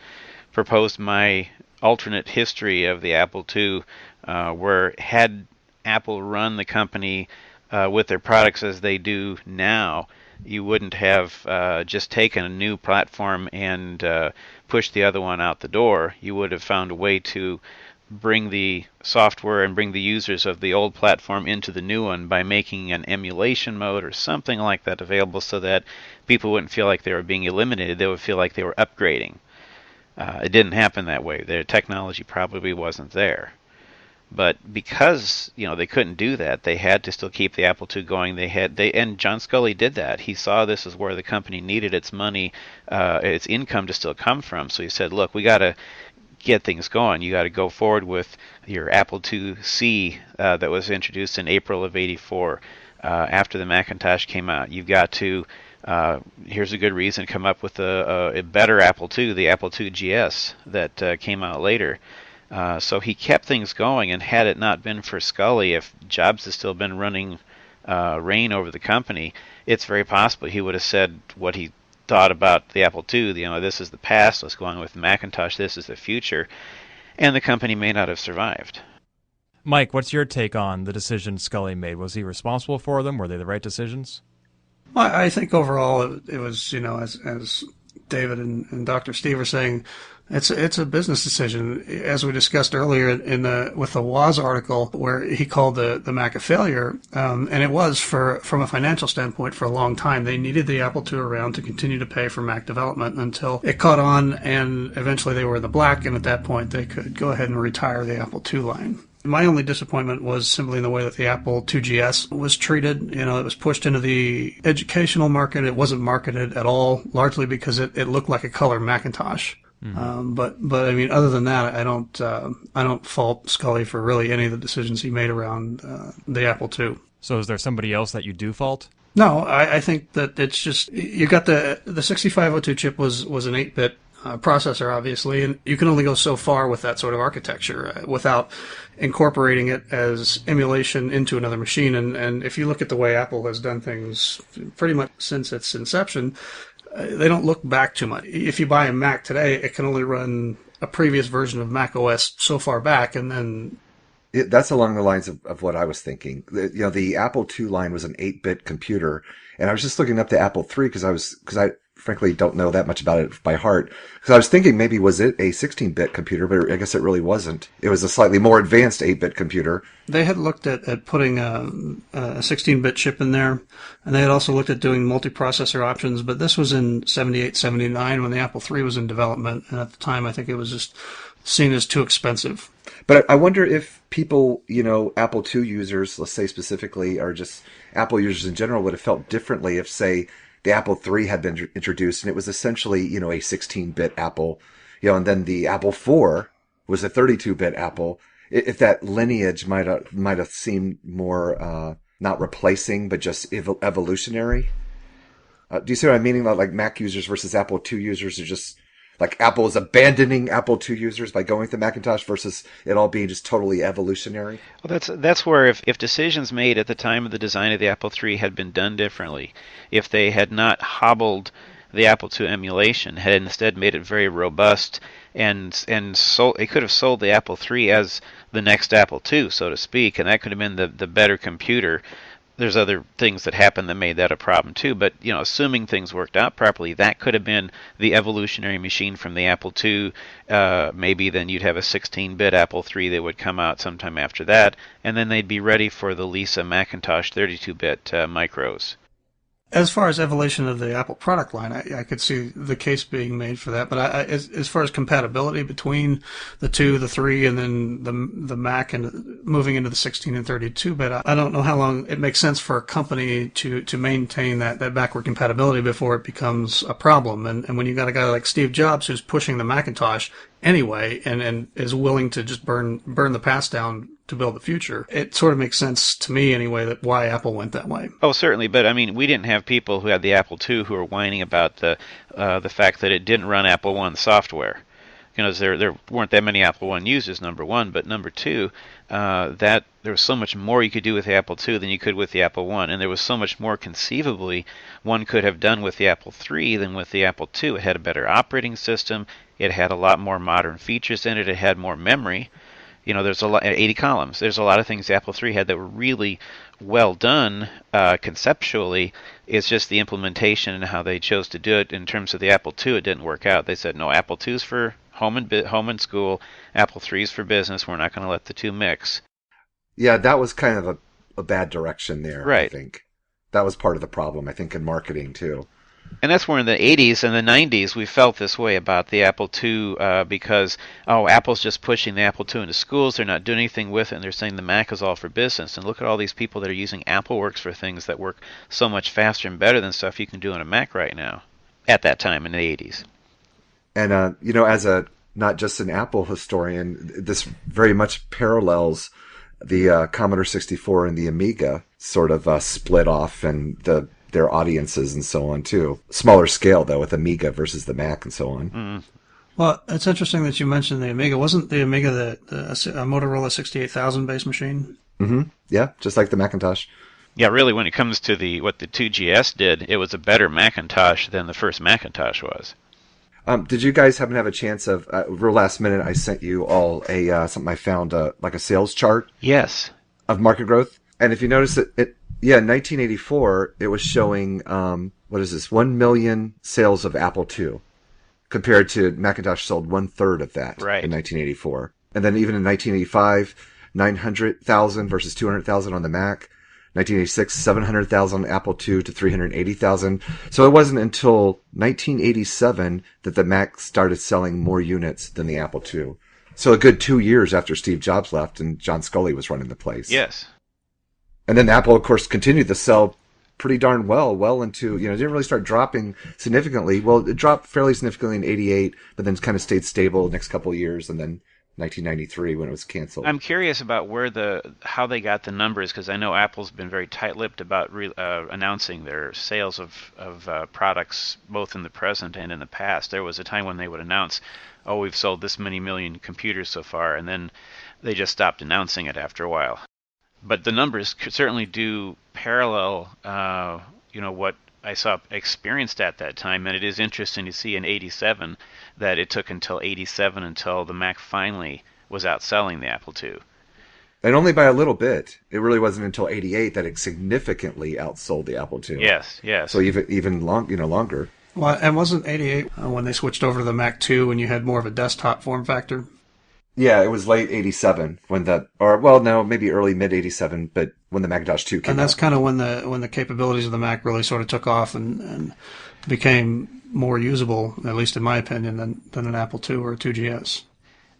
proposed my alternate history of the Apple II, where had Apple run the company with their products as they do now, you wouldn't have just taken a new platform and pushed the other one out the door. You would have found a way to bring the software and bring the users of the old platform into the new one by making an emulation mode or something like that available, so that people wouldn't feel like they were being eliminated. They would feel like they were upgrading. It didn't happen that way. Their technology probably wasn't there. But because they couldn't do that, they had to still keep the Apple II going. And John Sculley did that. He saw this as where the company needed its money, its income to still come from. So he said, "Look, we got to get things going. You got to go forward with your Apple IIc that was introduced in April of '84 after the Macintosh came out. You've got to." Here's a good reason to come up with a better Apple II, the Apple II GS that came out later. So he kept things going, and had it not been for Sculley, if Jobs had still been running reign over the company, it's very possible he would have said what he thought about the Apple II. This is the past, let's go on with the Macintosh, this is the future, and the company may not have survived. Mike, what's your take on the decisions Sculley made? Was he responsible for them? Were they the right decisions? Well, I think overall it was, as David and Dr. Steve are saying, it's a business decision. As we discussed earlier with the Woz article, where he called the Mac a failure, and it was from a financial standpoint for a long time. They needed the Apple II around to continue to pay for Mac development until it caught on, and eventually they were in the black, and at that point they could go ahead and retire the Apple II line. My only disappointment was simply in the way that the Apple IIgs was treated. It was pushed into the educational market. It wasn't marketed at all, largely because it looked like a color Macintosh. Mm-hmm. But I mean, other than that, I don't fault Sculley for really any of the decisions he made around the Apple II. So is there somebody else that you do fault? No, I think that it's just, you got the 6502 chip was an 8-bit processor, obviously, and you can only go so far with that sort of architecture without incorporating it as emulation into another machine. And if you look at the way Apple has done things pretty much since its inception, they don't look back too much. If you buy a Mac today, it can only run a previous version of Mac OS so far back, and then... That's along the lines of what I was thinking. The Apple II line was an 8-bit computer, and I was just looking up the Apple III because I frankly don't know that much about it by heart. Because I was thinking maybe was it a 16-bit computer, but I guess it really wasn't. It was a slightly more advanced 8-bit computer. They had looked at putting a 16-bit chip in there, and they had also looked at doing multiprocessor options, but this was in 78, 79 when the Apple III was in development, and at the time I think it was just seen as too expensive. But I wonder if people, Apple II users, let's say specifically, or just Apple users in general, would have felt differently if, say, the Apple III had been introduced and it was essentially, a 16-bit Apple, and then the Apple IV was a 32-bit Apple. If that lineage might have seemed more not replacing, but just evolutionary. Do you see what I'm meaning? Like Mac users versus Apple II users are just... Like Apple is abandoning Apple II users by going with the Macintosh versus it all being just totally evolutionary? Well, that's where if decisions made at the time of the design of the Apple III had been done differently, if they had not hobbled the Apple II emulation, had instead made it very robust, and so it could have sold the Apple III as the next Apple II, so to speak, and that could have been the better computer. There's other things that happened that made that a problem too, but assuming things worked out properly, that could have been the evolutionary machine from the Apple II. Maybe then you'd have a 16-bit Apple III that would come out sometime after that, and then they'd be ready for the Lisa Macintosh 32-bit micros. As far as evolution of the Apple product line, I could see the case being made for that. But as far as compatibility between the 2, the 3, and then the Mac and moving into the 16 and 32-bit, I don't know how long it makes sense for a company to maintain that backward compatibility before it becomes a problem. And when you got a guy like Steve Jobs who's pushing the Macintosh anyway and is willing to just burn the past down to build the future, it sort of makes sense to me anyway that why Apple went that way. Oh, certainly, but I mean, we didn't have people who had the Apple II who were whining about the fact that it didn't run Apple I software. There weren't that many Apple I users, number one, but number two, that there was so much more you could do with the Apple II than you could with the Apple I, and there was so much more conceivably one could have done with the Apple III than with the Apple II. It had a better operating system, it had a lot more modern features in it, it had more memory. There's a lot, 80 columns. There's a lot of things the Apple III had that were really well done conceptually. It's just the implementation and how they chose to do it. In terms of the Apple II, it didn't work out. They said, no, Apple II's for home and school, Apple III's for business. We're not going to let the two mix. Yeah, that was kind of a bad direction there, right. I think. That was part of the problem, I think, in marketing, too. And that's where in the 80s and the 90s we felt this way about the Apple II because, Apple's just pushing the Apple II into schools. They're not doing anything with it, and they're saying the Mac is all for business. And look at all these people that are using AppleWorks for things that work so much faster and better than stuff you can do on a Mac right now, at that time in the 80s. And, as not just an Apple historian, this very much parallels the Commodore 64 and the Amiga sort of split off and their audiences and so on too. Smaller scale though, with Amiga versus the Mac and so on. Mm. Well, it's interesting that you mentioned the Amiga. Wasn't the Amiga a Motorola 68000 base machine? Mm-hmm. Yeah, just like the Macintosh. Yeah, really, when it comes to what the 2GS did, it was a better Macintosh than the first Macintosh was. Did you guys happen to have a chance of, real last minute, I sent you all something I found, like a sales chart? Yes. Of market growth? And if you notice in 1984, it was showing, 1 million sales of Apple II, compared to Macintosh sold 1/3 of that in 1984. And then even in 1985, 900,000 versus 200,000 on the Mac. 1986, 700,000 Apple II to 380,000. So it wasn't until 1987 that the Mac started selling more units than the Apple II. So a good 2 years after Steve Jobs left and John Sculley was running the place. Yes. And then Apple, of course, continued to sell pretty darn well into, it didn't really start dropping significantly. Well, it dropped fairly significantly in 88, but then kind of stayed stable the next couple of years and then 1993 when it was canceled. I'm curious about how they got the numbers, because I know Apple's been very tight-lipped about announcing their sales of products both in the present and in the past. There was a time when they would announce, "Oh, we've sold this many million computers so far," and then they just stopped announcing it after a while. But the numbers certainly do parallel, what I saw experienced at that time, and it is interesting to see in '87 that it took until '87 until the Mac finally was outselling the Apple II. And only by a little bit. It really wasn't until '88 that it significantly outsold the Apple II. Yes. So even longer. Well, and wasn't '88 when they switched over to the Mac II when you had more of a desktop form factor? Yeah, it was late '87 maybe early mid '87, but when the Macintosh 2 came out. And that's kind of when the capabilities of the Mac really sort of took off and became more usable, at least in my opinion, than an Apple II or a 2GS.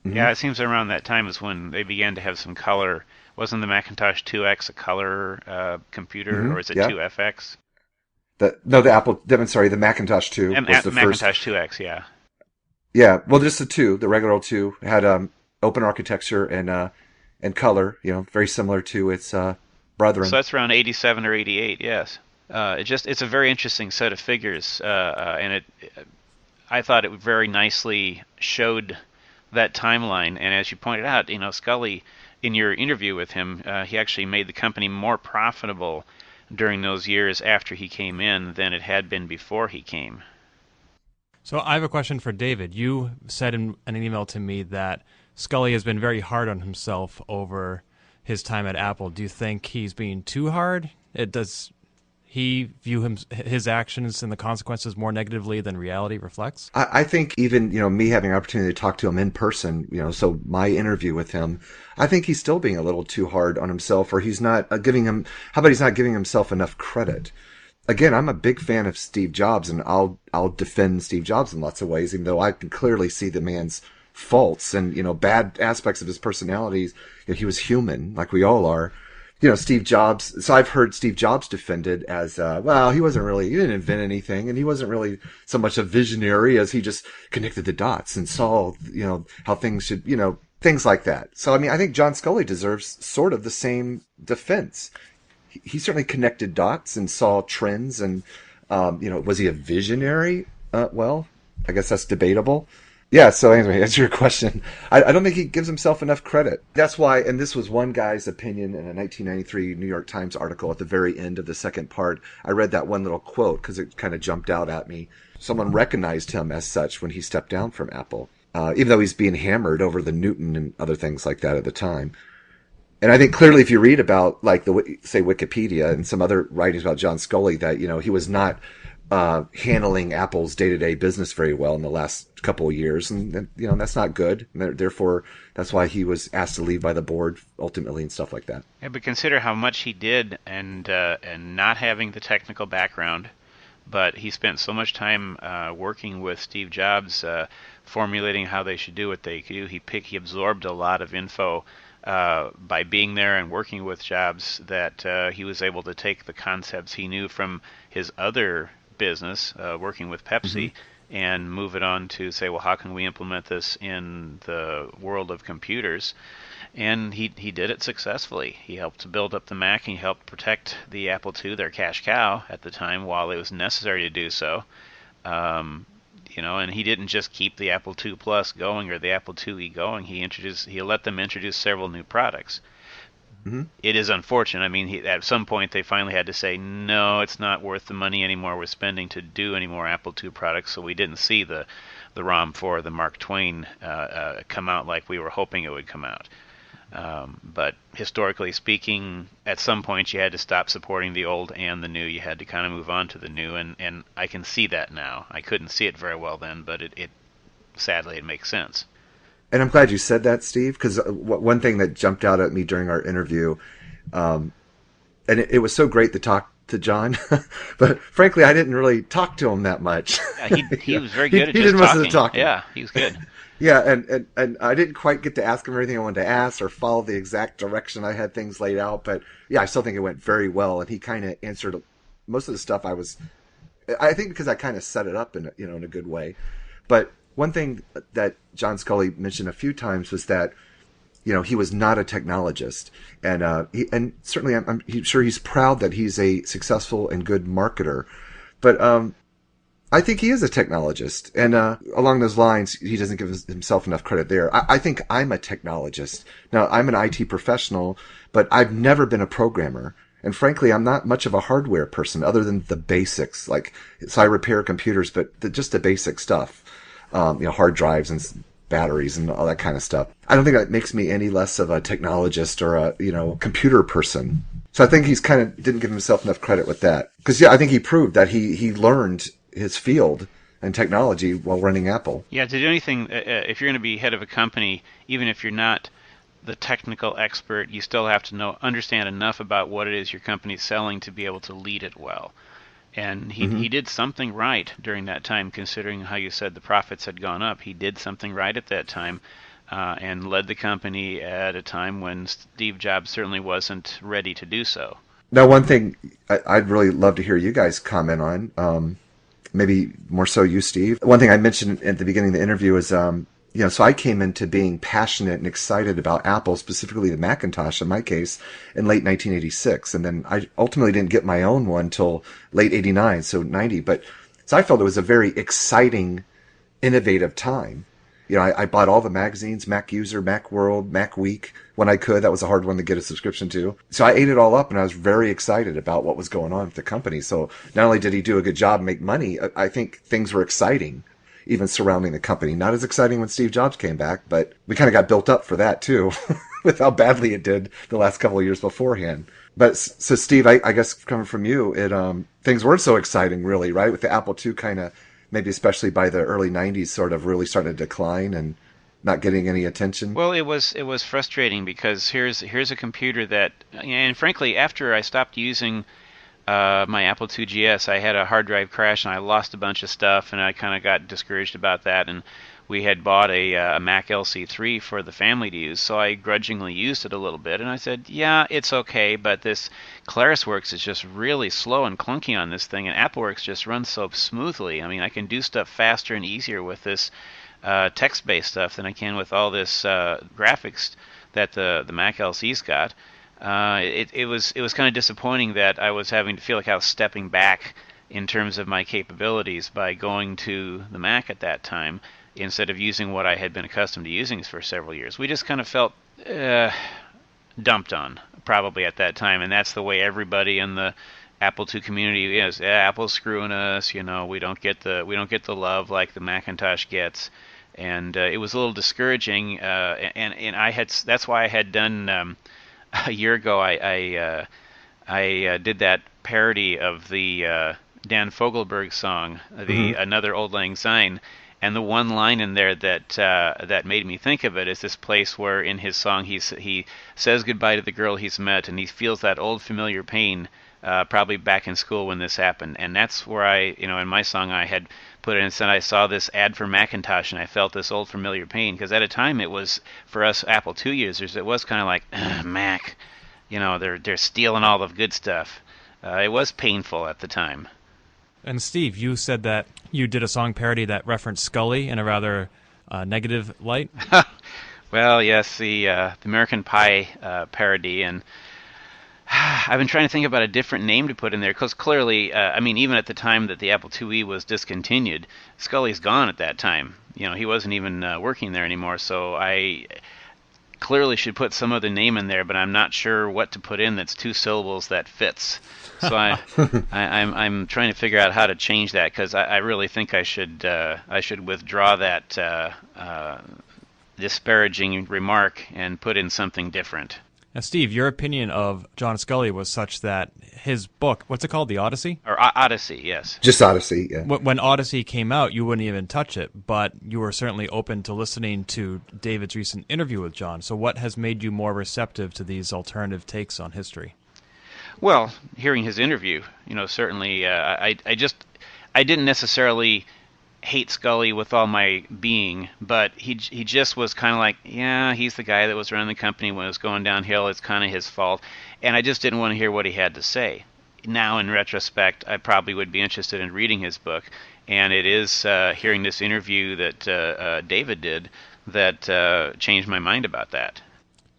Mm-hmm. Yeah, it seems around that time is when they began to have some color. Wasn't the Macintosh 2X a color computer, Mm-hmm. or is it Yeah. 2FX? The Macintosh 2 was the Macintosh first. 2X, yeah. Yeah, well, just the 2, the regular old 2, had open architecture and color, very similar to its brethren. So that's around '87 or '88, yes. It's a very interesting set of figures, and I thought it very nicely showed that timeline. And as you pointed out, Sculley, in your interview with him, he actually made the company more profitable during those years after he came in than it had been before he came. So I have a question for David. You said in an email to me that Sculley has been very hard on himself over his time at Apple. Do you think he's being too hard? Does he view his actions and the consequences more negatively than reality reflects? I think even, me having an opportunity to talk to him in person, so my interview with him, I think he's still being a little too hard on himself, or he's not he's not giving himself enough credit. Again, I'm a big fan of Steve Jobs, and I'll defend Steve Jobs in lots of ways, even though I can clearly see the man's faults and, bad aspects of his personalities. He was human, like we all are. Steve Jobs. So I've heard Steve Jobs defended as, he didn't invent anything, and he wasn't really so much a visionary as he just connected the dots and saw, how things should, things like that. So, I think John Sculley deserves sort of the same defense. He certainly connected dots and saw trends and, was he a visionary? I guess that's debatable. Yeah, so anyway, to answer your question, I don't think he gives himself enough credit. That's why, and this was one guy's opinion in a 1993 New York Times article at the very end of the second part. I read that one little quote because it kind of jumped out at me. Someone recognized him as such when he stepped down from Apple, even though he's being hammered over the Newton and other things like that at the time. And I think clearly if you read about, say, Wikipedia and some other writings about John Sculley, that, he was not handling Apple's day-to-day business very well in the last couple of years. And, that's not good. Therefore, that's why he was asked to leave by the board ultimately and stuff like that. Yeah, but consider how much he did and not having the technical background, but he spent so much time working with Steve Jobs, formulating how they should do what they do. He absorbed a lot of info by being there and working with Jobs, that he was able to take the concepts he knew from his other business, working with Pepsi, and move it on to say, well, how can we implement this in the world of computers? And he did it successfully. He helped to build up the Mac, and he helped protect the Apple II, their cash cow at the time, while it was necessary to do so. And he didn't just keep the Apple II Plus going or the Apple IIe going. He let them introduce several new products. Mm-hmm. It is unfortunate. At some point they finally had to say, no, it's not worth the money anymore we're spending to do any more Apple II products. So we didn't see the ROM 4, the Mark Twain, come out like we were hoping it would come out. But historically speaking, at some point you had to stop supporting the old and the new. You had to kind of move on to the new, and I can see that now. I couldn't see it very well then, but it sadly it makes sense. And I'm glad you said that, Steve, because one thing that jumped out at me during our interview, and it was so great to talk to John, but frankly, I didn't really talk to him that much. Yeah, he was very good at he just did most of the talking. Yeah, he was good. Yeah, and I didn't quite get to ask him everything I wanted to ask or follow the exact direction I had things laid out, but yeah, I still think it went very well, and he kind of answered most of the stuff I think because I kind of set it up in a good way. But One thing that John Sculley mentioned a few times was that, he was not a technologist, and certainly I'm sure he's proud that he's a successful and good marketer, but I think he is a technologist, and along those lines, he doesn't give himself enough credit there. I think I'm a technologist. Now, I'm an IT professional, but I've never been a programmer. And frankly, I'm not much of a hardware person other than the basics. So I repair computers, but just the basic stuff. Hard drives and batteries and all that kind of stuff. I don't think that makes me any less of a technologist or a, computer person. So I think he's kind of didn't give himself enough credit with that. Because, I think he proved that he learned his field and technology while running Apple. Yeah, to do anything, if you're going to be head of a company, even if you're not the technical expert, you still have to understand enough about what it is your company's selling to be able to lead it well. And he did something right during that time, considering how you said the profits had gone up. He did something right at that time and led the company at a time when Steve Jobs certainly wasn't ready to do so. Now, one thing I'd really love to hear you guys comment on, maybe more so you, Steve. One thing I mentioned at the beginning of the interview is, so I came into being passionate and excited about Apple, specifically the Macintosh in my case, in late 1986. And then I ultimately didn't get my own one till late 89, so 90. So I felt it was a very exciting, innovative time. I bought all the magazines, Mac User, Mac World, Mac Week, when I could. That was a hard one to get a subscription to. So I ate it all up, and I was very excited about what was going on with the company. So not only did he do a good job and make money, I think things were exciting, even surrounding the company. Not as exciting when Steve Jobs came back, but we kind of got built up for that, too, with how badly it did the last couple of years beforehand. But so, Steve, I guess coming from you, things weren't so exciting, really, right? With the Apple II kind of, maybe especially by the early 90s, sort of really starting to decline and not getting any attention. Well, it was frustrating because here's a computer that, and frankly, after I stopped using my Apple II GS, I had a hard drive crash and I lost a bunch of stuff, and I kind of got discouraged about that. And we had bought a Mac LC3 for the family to use, so I grudgingly used it a little bit. And I said, yeah, it's okay, but this ClarisWorks is just really slow and clunky on this thing, and AppleWorks just runs so smoothly. I mean, I can do stuff faster and easier with this text-based stuff than I can with all this graphics that the Mac LC's got. It was kind of disappointing that I was having to feel like I was stepping back in terms of my capabilities by going to the Mac at that time instead of using what I had been accustomed to using for several years. We just kind of felt dumped on probably at that time, and that's the way everybody in the Apple II community is. Apple's screwing us, we don't get the love like the Macintosh gets. And it was a little discouraging, and that's why I had done a year ago. I did that parody of the Dan Fogelberg song, Another Old Lang Syne, and the one line in there that made me think of it is this place where in his song he says goodbye to the girl he's met, and he feels that old familiar pain, probably back in school when this happened. And that's where in my song I had put it and said I saw this ad for Macintosh and I felt this old familiar pain, because at a time it was, for us Apple II users, it was kind of like, Mac, they're stealing all the good stuff. It was painful at the time. And Steve, you said that you did a song parody that referenced Sculley in a rather negative light. Well, yes, the American Pie parody, and I've been trying to think about a different name to put in there, because clearly, even at the time that the Apple IIe was discontinued, Sculley's gone at that time. He wasn't even working there anymore, so I clearly should put some other name in there, but I'm not sure what to put in that's two syllables that fits. So I'm trying to figure out how to change that, because I really think I should withdraw that disparaging remark and put in something different. Now, Steve, your opinion of John Sculley was such that his book, what's it called, The Odyssey? Or Odyssey, yes. Just Odyssey, yeah. When Odyssey came out, you wouldn't even touch it, but you were certainly open to listening to David's recent interview with John. So what has made you more receptive to these alternative takes on history? Well, hearing his interview, certainly I didn't necessarily hate Sculley with all my being, but he just was kind of like, yeah, he's the guy that was running the company when it was going downhill. It's kind of his fault, and I just didn't want to hear what he had to say. now in retrospect, I probably would be interested in reading his book. And it is hearing this interview that David did that changed my mind about that.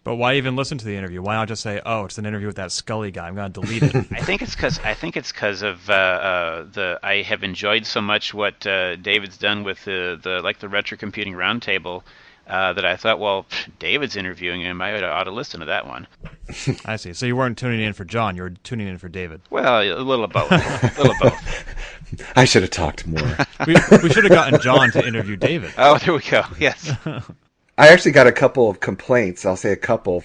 But why even listen to the interview? Why not just say, "Oh, it's an interview with that Sculley guy. I'm going to delete it." I think it's because of I have enjoyed so much what David's done with the Retro Computing Roundtable that I thought, well, David's interviewing him. I ought to listen to that one. I see. So you weren't tuning in for John. You were tuning in for David. Well, a little of both. A little of both. I should have talked more. We should have gotten John to interview David. Oh, there we go. Yes. I actually got a couple of complaints, I'll say a couple,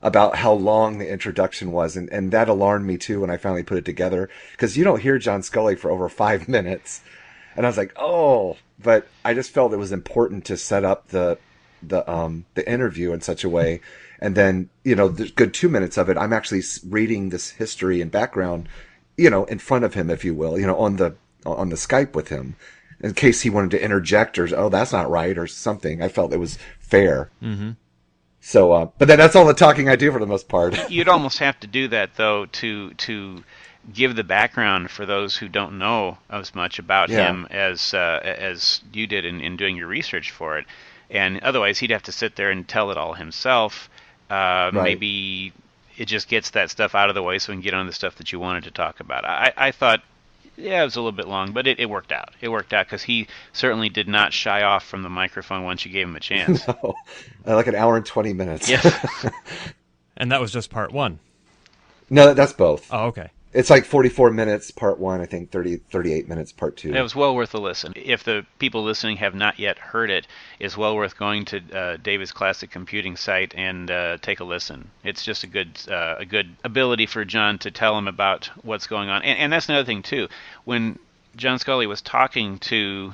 about how long the introduction was, and that alarmed me too when I finally put it together, because you don't hear John Sculley for over 5 minutes. And I was like, oh, but I just felt it was important to set up the interview in such a way. And then, the good 2 minutes of it, I'm actually reading this history and background, in front of him, if you will, on the Skype with him, in case he wanted to interject or, oh, that's not right or something. I felt it was fair. Mm-hmm. So, but then that's all the talking I do for the most part. You'd almost have to do that, though, to give the background for those who don't know as much about him as you did in doing your research for it. And otherwise, he'd have to sit there and tell it all himself. Right. Maybe it just gets that stuff out of the way so we can get on the stuff that you wanted to talk about. I thought, it was a little bit long, but it worked out. It worked out because he certainly did not shy off from the microphone once you gave him a chance. No. Like an hour and 20 minutes. Yes. And that was just part one. No, that's both. Oh, okay. It's like 44 minutes part one, I think 38 minutes part two. It was well worth a listen. If the people listening have not yet heard it, it's well worth going to David's Classic Computing site and take a listen. It's just a good ability for John to tell him about what's going on. And that's another thing, too. When John Sculley was talking to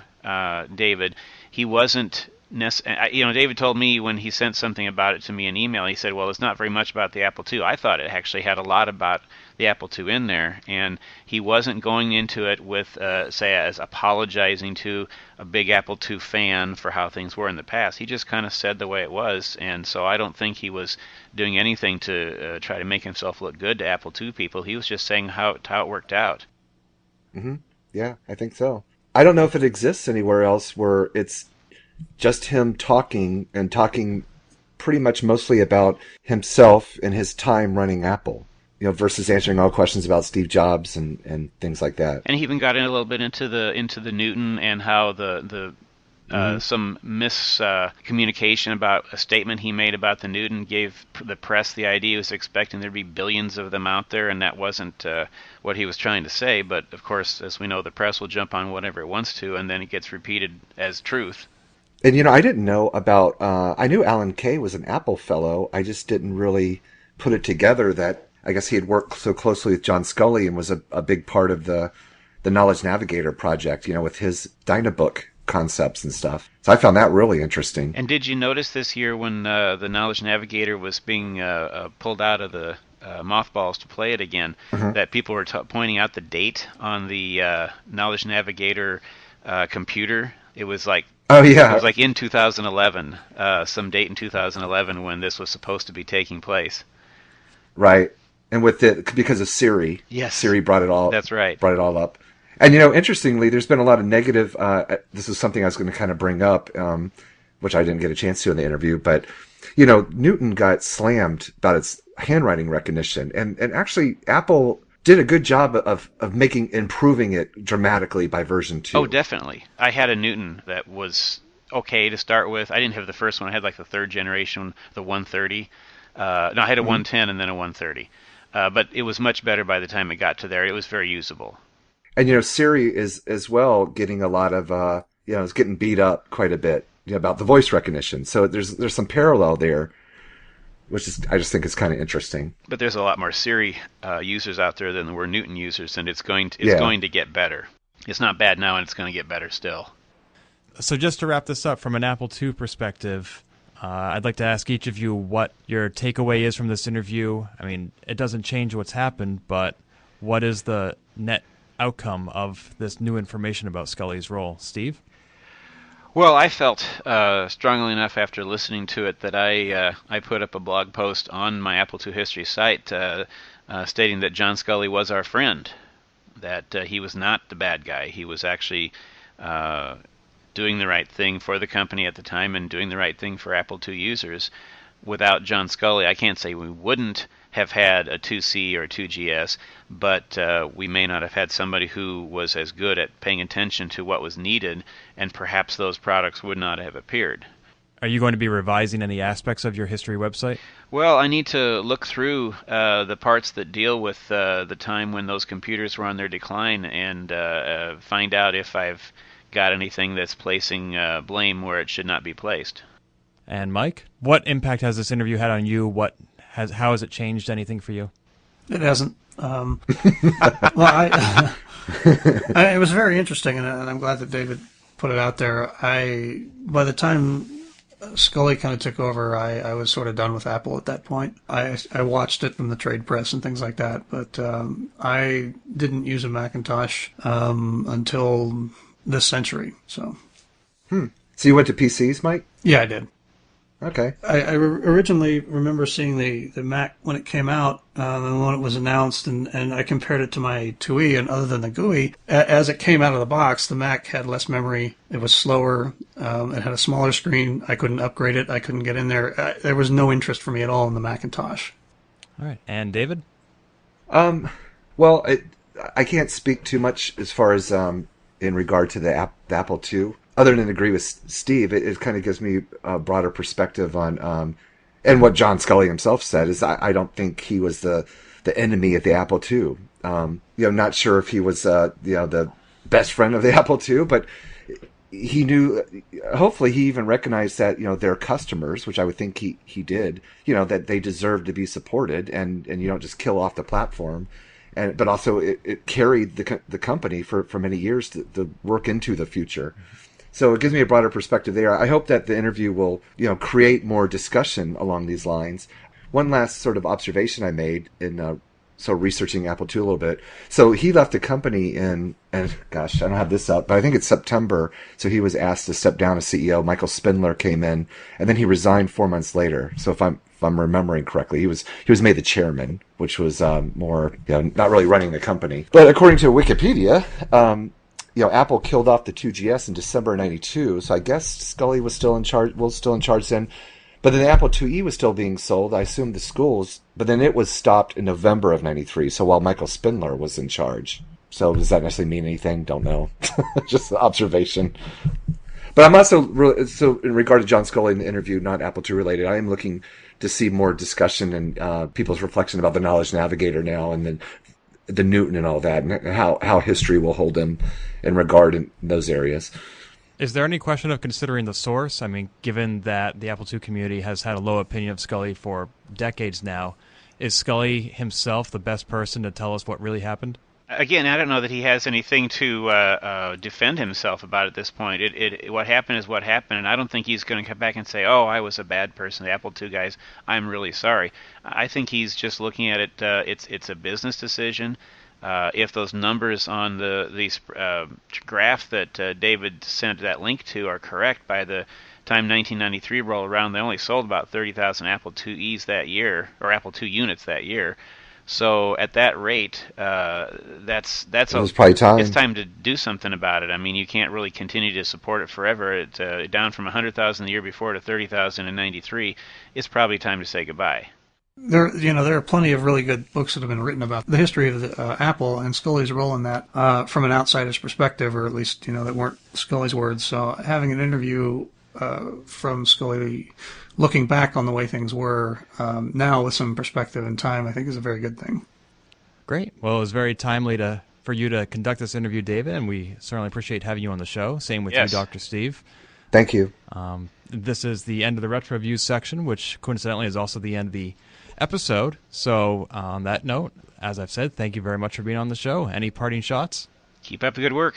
David, he wasn't... David told me when he sent something about it to me in email, he said, well, it's not very much about the Apple II. I thought it actually had a lot about the Apple II in there, and he wasn't going into it with, as apologizing to a big Apple II fan for how things were in the past. He just kind of said the way it was, and so I don't think he was doing anything to try to make himself look good to Apple II people. He was just saying how it worked out. Mm-hmm. Yeah, I think so. I don't know if it exists anywhere else where it's just him talking pretty much mostly about himself and his time running Apple, versus answering all questions about Steve Jobs and things like that. And he even got in a little bit into the Newton and how some miscommunication about a statement he made about the Newton gave the press the idea he was expecting there'd be billions of them out there, and that wasn't what he was trying to say. But of course, as we know, the press will jump on whatever it wants to, and then it gets repeated as truth. And, I didn't know about, I knew Alan Kay was an Apple fellow. I just didn't really put it together that I guess he had worked so closely with John Sculley and was a big part of the Knowledge Navigator project, with his Dynabook concepts and stuff. So I found that really interesting. And did you notice this year when the Knowledge Navigator was being pulled out of the mothballs to play it again, that people were pointing out the date on the Knowledge Navigator computer? It was like, oh yeah, it was like in 2011, some date in 2011 when this was supposed to be taking place. Right, and with it because of Siri. Yes, Siri brought it all. That's right. Brought it all up. And interestingly, there's been a lot of negative. This is something I was going to kind of bring up, which I didn't get a chance to in the interview. But Newton got slammed about its handwriting recognition, and actually Apple did a good job of improving it dramatically by version 2. Oh, definitely. I had a Newton that was okay to start with. I didn't have the first one. I had like the third generation, the 130. No, I had a 110 and then a 130. But it was much better by the time it got to there. It was very usable. And, Siri is as well getting a lot of, it's getting beat up quite a bit about the voice recognition. So there's some parallel there, which is, I just think is kind of interesting. But there's a lot more Siri users out there than there were Newton users, and it's going to get better. It's not bad now, and it's going to get better still. So just to wrap this up, from an Apple II perspective, I'd like to ask each of you what your takeaway is from this interview. I mean, it doesn't change what's happened, but what is the net outcome of this new information about Sculley's role? Steve? Well, I felt strongly enough after listening to it that I put up a blog post on my Apple II History site stating that John Sculley was our friend, that he was not the bad guy. He was actually doing the right thing for the company at the time and doing the right thing for Apple II users. Without John Sculley, I can't say we wouldn't have had a 2C or a 2GS, but we may not have had somebody who was as good at paying attention to what was needed, and perhaps those products would not have appeared. Are you going to be revising any aspects of your history website? Well, I need to look through the parts that deal with the time when those computers were on their decline and find out if I've got anything that's placing blame where it should not be placed. And Mike, what impact has this interview had on you? How has it changed anything for you? It hasn't. It was very interesting, and I'm glad that David put it out there. By the time Sculley kind of took over, I was sort of done with Apple at that point. I watched it from the trade press and things like that, but I didn't use a Macintosh until this century. So you went to PCs, Mike? Yeah, I did. Okay. I originally remember seeing the Mac when it came out, and when it was announced, and I compared it to my 2E, and other than the GUI, as it came out of the box, the Mac had less memory, it was slower, it had a smaller screen, I couldn't upgrade it, I couldn't get in there. There was no interest for me at all in the Macintosh. All right. And David? Well, I can't speak too much as far as in regard to the Apple II. Other than agree with Steve, it kind of gives me a broader perspective on, and what John Sculley himself said is I don't think he was the enemy of the Apple II. Not sure if he was the best friend of the Apple II, but he knew. Hopefully, he even recognized that their customers, which I would think he did, that they deserved to be supported, and you don't just kill off the platform. But also it carried the company for many years to work into the future. So it gives me a broader perspective there. I hope that the interview will, create more discussion along these lines. One last sort of observation I made in researching Apple II a little bit. So he left the company and gosh, I don't have this up, but I think it's September. So he was asked to step down as CEO. Michael Spindler came in, and then he resigned 4 months later. So if I'm remembering correctly, he was made the chairman, which was more not really running the company. But according to Wikipedia, Apple killed off the 2GS in December '92, so I guess Sculley was still in charge then. But then the Apple IIe was still being sold, I assume the schools, but then it was stopped in November of '93, so while Michael Spindler was in charge. So does that necessarily mean anything? Don't know. Just an observation. But I'm also, so in regard to John Sculley in the interview, not Apple II related, I am looking to see more discussion and people's reflection about the Knowledge Navigator now, and then the Newton and all that, and how history will hold him in regard in those areas. Is there any question of considering the source? I mean, given that the Apple II community has had a low opinion of Sculley for decades now, is Sculley himself the best person to tell us what really happened? Again, I don't know that he has anything to defend himself about at this point. What happened is what happened, and I don't think he's going to come back and say, "Oh, I was a bad person, the Apple II guys. I'm really sorry." I think he's just looking at it. It's a business decision. If those numbers on these graph that David sent that link to are correct, by the time 1993 rolled around, they only sold about 30,000 Apple IIes that year, or Apple II units that year. So at that rate, that's probably time. It's time to do something about it. I mean, you can't really continue to support it forever. It down from 100,000 the year before to 30,000 in '93. It's probably time to say goodbye. There are plenty of really good books that have been written about the history of Apple and Sculley's role in that from an outsider's perspective, or at least that weren't Sculley's words. So having an interview from Sculley, looking back on the way things were now with some perspective and time, I think is a very good thing. Great. Well, it was very timely for you to conduct this interview, David, and we certainly appreciate having you on the show. Same with you, Dr. Steve. Thank you. This is the end of the Retro Reviews section, which coincidentally is also the end of the episode. So on that note, as I've said, thank you very much for being on the show. Any parting shots? Keep up the good work.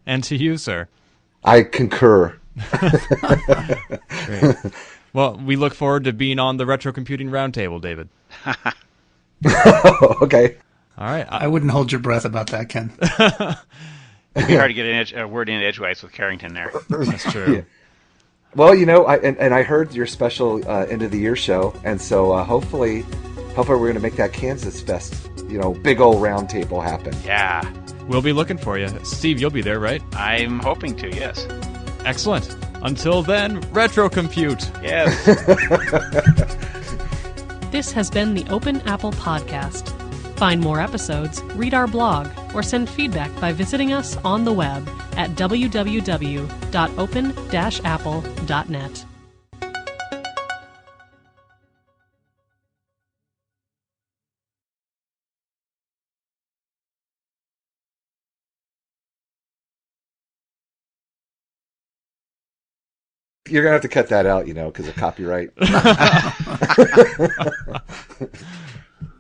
And to you, sir. I concur. Great. Well, we look forward to being on the Retro Computing Roundtable, David. Okay. All right. I wouldn't hold your breath about that, Ken. It'd be hard to get a word in edgewise with Carrington there. That's true. Yeah. Well, I heard your special end of the year show, and so hopefully hopefully we're going to make that Kansas Fest, big old round table happen. Yeah. We'll be looking for you. Steve, you'll be there, right? I'm hoping to, yes. Excellent. Until then, Retro Compute. Yes. This has been the Open Apple Podcast. Find more episodes, read our blog, or send feedback by visiting us on the web at www.open-apple.net. You're going to have to cut that out, because of copyright.